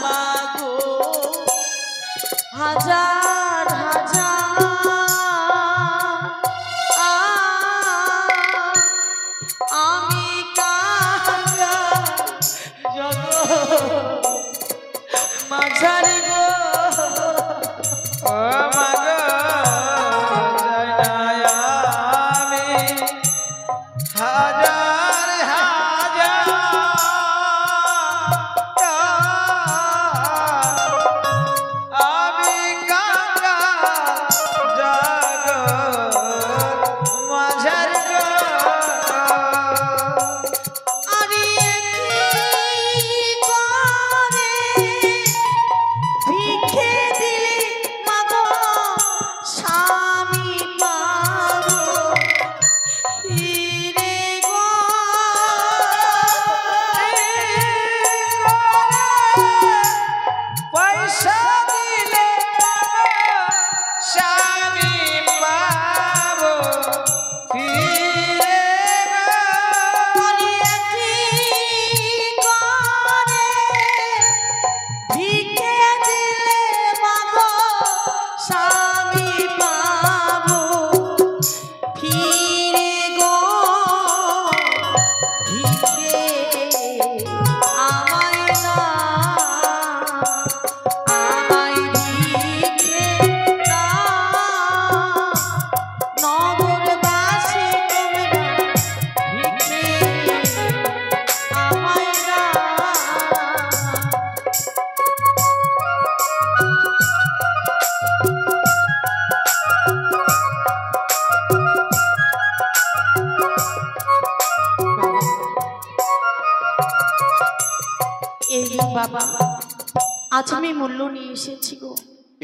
মাগো হাজার হাজার আমি কাঙ্গাল জগৎ মাঝারি গো ও মাগো যাই না আমি হাজার হাজার আমি কাঙ্গাল জগৎ মাঝারি গো আরে কি করে ভিক্ষে দিলে মাগো স্বামী পাবো হিরে গো পয়সা দিলে স্বামী পাবো ফিরে বলিয়া কি করে ভিক্ষে দিলে মাগো স্বামী পাবো ফিরে গো ভিক্ষে আমায় না আমায় ভিক্ষে না নগরবাসী তোমরা ভিক্ষে আমায় না এই বাবা আজ আমি মূল্য নিয়ে এসেছি গো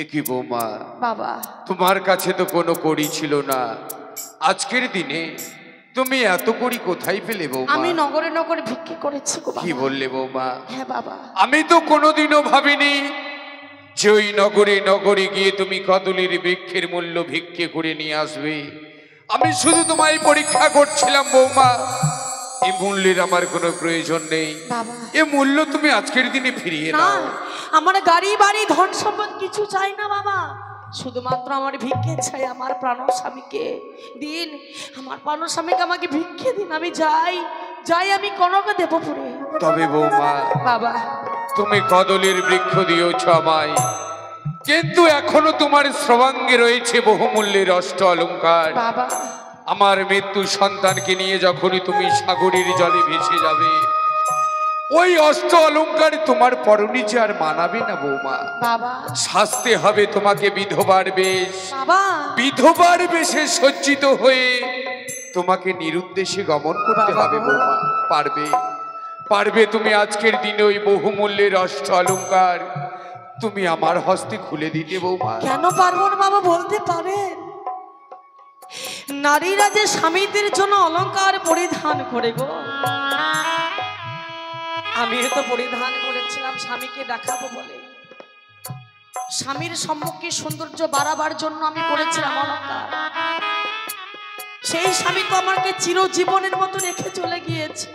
এ কি বৌমা, বাবা তোমার কাছে তো কোনো কড়ি ছিল না, আজকের দিনে তুমি এত কড়ি কোথায় পেলে বৌমা? আমি নগরে নগরে ভিক্ষে করেছি গো কি বাবা বললে বৌমা? হ্যাঁ বাবা আমি তো কোনোদিনও ভাবিনি যে ওই নগরে নগরে গিয়ে তুমি কদলির বৃক্ষের মূল্য ভিক্ষে করে নিয়ে আসবে। আমি শুধু তোমায় পরীক্ষা করছিলাম বৌমা, এই মূল্যের আমার কোনো প্রয়োজন নেই, বাবা এ মূল্য তুমি আজকের দিনে ফিরিয়ে না নাও। আমার গাড়ি বাড়ি ধন সম্পদ কিছু চাই না বাবা, শুধুমাত্র আমার ভিক্ষে চাই। আমার প্রাণ স্বামীকে দিন, আমার প্রাণ স্বামীকে আমাকে ভিক্ষে দিন, আমি যাই যাই আমি কনকে দেবো পুরে। তবে বৌমা বাবা তুমি কদলের বৃক্ষ দিয়েছ আমায়, কিন্তু এখনো তোমার স্রবাঙ্গে রয়েছে বহুমূল্যের অষ্ট অলঙ্কার। বাবা আমার মৃত্যু সন্তানকে নিয়ে যখনই তুমি সাগরের জলে ভেসে যাবে, ওই অষ্ট অলঙ্কার তোমার পরনিচে আর মানাবে না বৌমা। বাবা সাজতে হবে তোমাকে বিধবার বেশ, বাবা বিধবার বেশে সজ্জিত হয়ে তোমাকে নিরুদ্দেশে গমন করতে বাবা হবে গো। বৌমা। পারবে পারবে তুমি আজকের দিনে ওই বহুমূল্যের অষ্ট অলঙ্কার তুমি আমার হস্তে খুলে দিতে বৌমা? কেন পারবো না বাবা, বলতে পারেন? নারীরা যে স্বামীদের জন্য অলংকার পরিধান করে গো, আমি তো পরিধান করেছিলাম স্বামীকে দেখাবো বলে, স্বামীর সম্মুখে সৌন্দর্য বাড়াবার জন্য আমি করেছিলাম অলংকার। সেই স্বামী তো আমাকে চিরজীবনের মতো রেখে চলে গিয়েছে,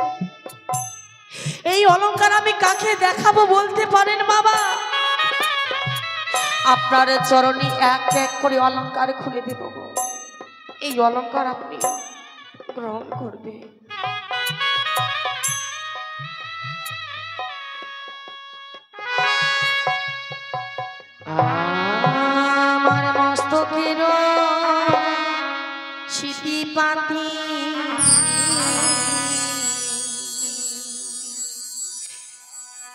এই অলংকার আমি কাকে দেখাবো বলতে পারেন বাবা? আপনার চরণে এক এক করে অলংকার খুলে দেব গো, এই অলংকার আপনি গ্রহণ করবে। আমার মস্তকের স্মৃতি পাতি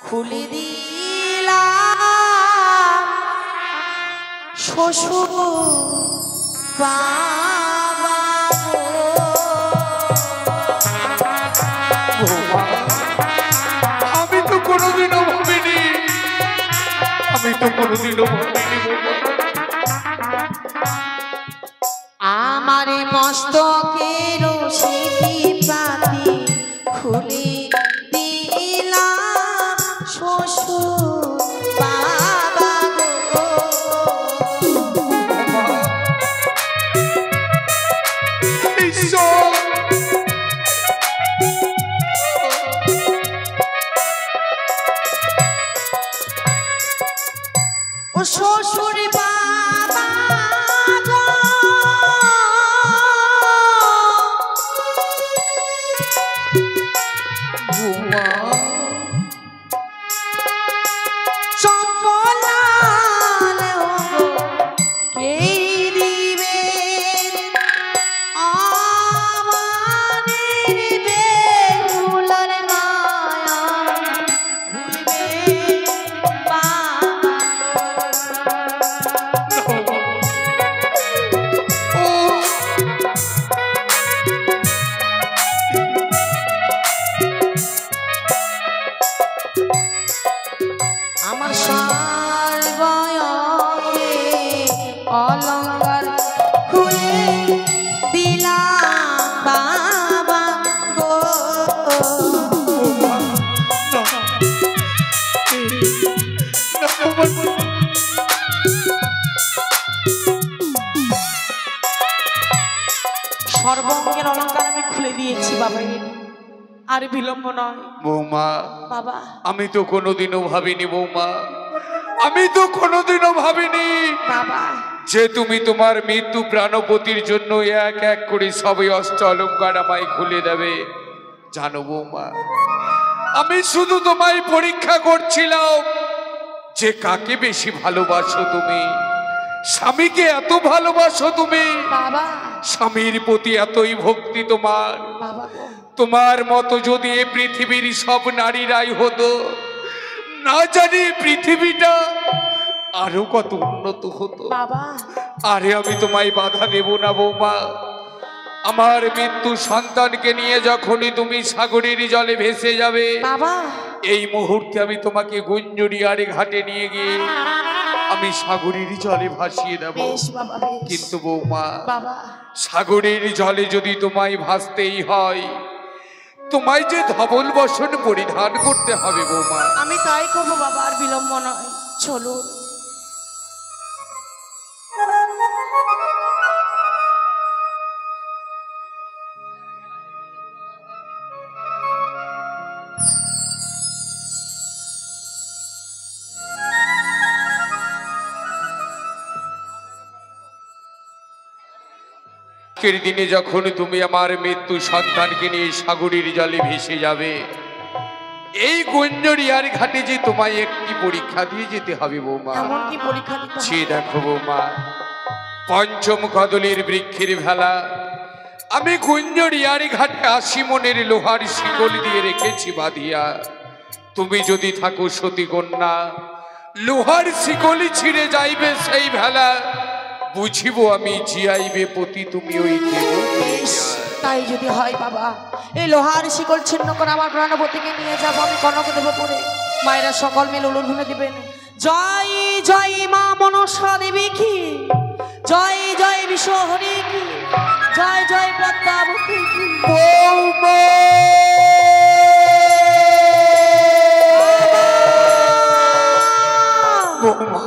খুলে দিলাম শ্বশুর বাবা আমি তো কোনোদিনও ভাবিনি, আমি তো কোনোদিনও ভাবিনি বৌমা। আমার মস্তকের স্মৃতি পাতি খুলে দিলাম শ্বশুর বাবা গো। ঈশ্বর, সর্বঙ্গের অলঙ্কার আমি খুলে দিয়েছি বাবা, আর বিলম্ব নয়। বৌমা বাবা আমি তো কোনোদিনও ভাবিনি বৌমা, আমি তো কোনোদিনও ভাবিনি বাবা, যে তুমি তোমার মৃত্যু প্রাণপতির জন্য এক এক করে সবই অষ্ট অলঙ্কার আমায় খুলে দেবে। জানো বৌমা, আমি শুধু তোমায় পরীক্ষা করছিলাম যে কাকে বেশি ভালোবাসো তুমি। স্বামীকে এত ভালোবাসো তুমি, বাবা স্বামীর প্রতি এতই ভক্তি তোমার। বাবা গো, তোমার মতো যদি এই পৃথিবীর সব নারীরাই হতো, না জানি পৃথিবীটা আরো কত উন্নত হতো। বাবা আরে আমি তোমায় বাধা দেব না বৌমা। আমার মৃত্যু সন্তানকে নিয়ে যখনই তুমি সাগরের জলে ভেসে যাবে, বাবা, এই মুহূর্তে আমি তোমাকে গুঞ্জরিয়ার ঘাটে নিয়ে গিয়ে আমি সাগরের জলে ভাসিয়ে দেব। বেশ বাবা বেশ। কিন্তু বৌমা, বাবা সাগরের জলে যদি তোমায় ভাসতেই হয়, তোমায় যে ধবল বসন পরিধান করতে হবে বৌমা। আমি তাই করবো বাবা, আর বিলম্ব নয়, চলুন। আজকের দিনে যখন তুমি আমার মৃত্যু সন্তানকে নিয়ে সাগরের জলে ভেসে যাবে, এই গুঞ্জরিয়ার ঘাটে যে তোমায় একটি পরীক্ষা দিয়ে যেতে হবে বৌমা। এমন কি পরীক্ষা দিতে হবে? সে দেখো বৌমা, পঞ্চম কদলের বৃক্ষের ভেলা আমি গুঞ্জরিয়ার ঘাটে ৮০ মনের লোহার শিকল দিয়ে রেখেছি বাঁধিয়া। তুমি যদি থাকো সতী কন্যা, লোহার শিকলি ছিঁড়ে যাইবে সেই ভেলা, বুঝিব আমি জিয়াইবে পতি তুমি ওই দেব। বেশ, তাই যদি হয় বাবা, এই লোহার শিকল ছিন্ন করে আমার প্রাণবতীকে নিয়ে যাবো আমি কনক দেব পরে। মায়েরা সকল মিলে উলুধ্বনি দিবেন, জয় জয় মা মনসা দেবী কি, জয় জয় বিশ্বহরি কি, জয় জয় পদ্মাবতী কি। বৌমা বৌমা,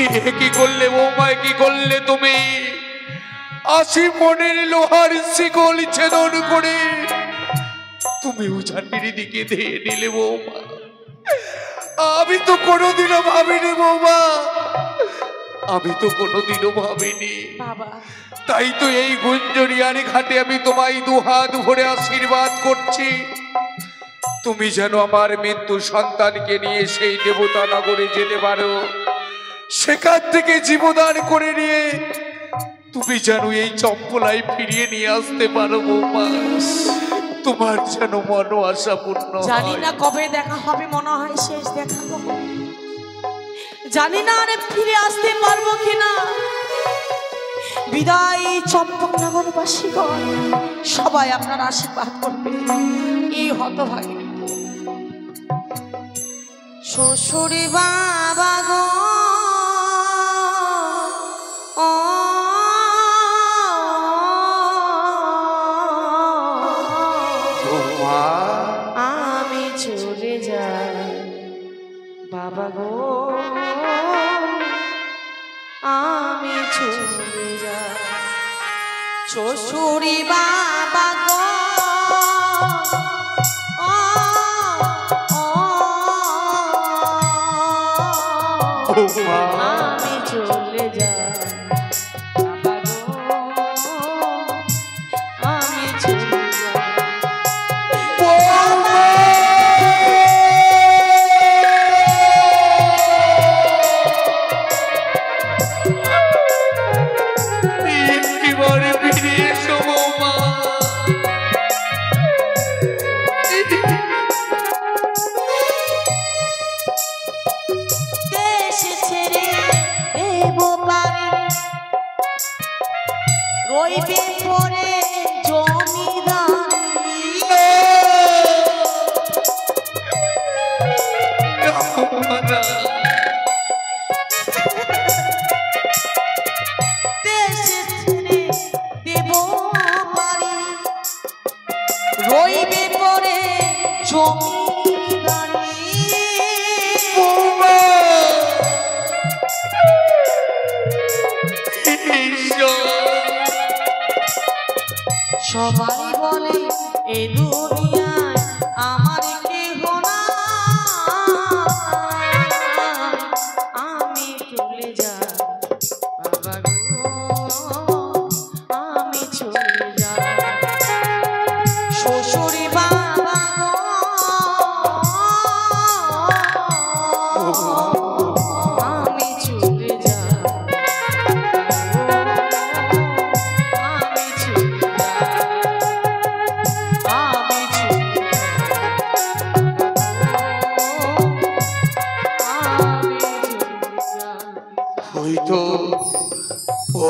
এ কি করলে বৌমা, কি করলে তুমি? ৮০ মনের লোহার শিকল ছেদন করে তুমি উজানির দিকে ধেয়ে নিলে বৌমা। আমি তো কোনোদিনও ভাবিনি বৌমা, আমি তো কোনোদিনও ভাবিনি। বাবা তাই তো এই গুঞ্জরিয়ার ঘাটে আমি তোমায় দুহাত ভরে আশীর্বাদ করছি, তুমি যেন আমার মৃত্যু সন্তানকে নিয়ে সেই দেবতা নগরে যেতে পারো, সেখান থেকে জীবদান করে নিয়ে তুমি যেন এই চম্পলায় ফিরিয়ে নিয়ে আসতে পারো বৌমা। তোমার যেন মন আশা পূর্ণ জানি হয়। না কবে দেখা হবে, মনে হয় শেষ দেখা হবে। জানি না আরে ফিরে আসতে পারবো কিনা। বিদায় চম্পকনগরবাসীগণ, সবাই আপনার আশীর্বাদ করবে। এই হতভাগিনী শ্বশুরি বাবা গো, ও বৌমা আমি চলে যাই বাবা গো, আমি চলে যাই শ্বশুরি বাবা গো, বৌমা আমি চলে যাই বাবা গো, আমি চলে যাই। এবারে ফিরে এসো বৌমা। দেশ ছেড়ে দেব পারি, রইবে পরে জমিদারি। দেশ ছেড়ে দেব পারি, রইবে পরে জমিদারি। সবাই বলে এ দুনিয়ায় আমার কেহ নাই, আমি চলে যাই বাবা গো, আমি চলে যাই শ্বশুরি বাবা গো, আমি চলে যাই, আমি চলে যাই, আমি চলে যাই।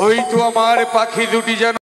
ওই তো আমার পাখি দুটি যেন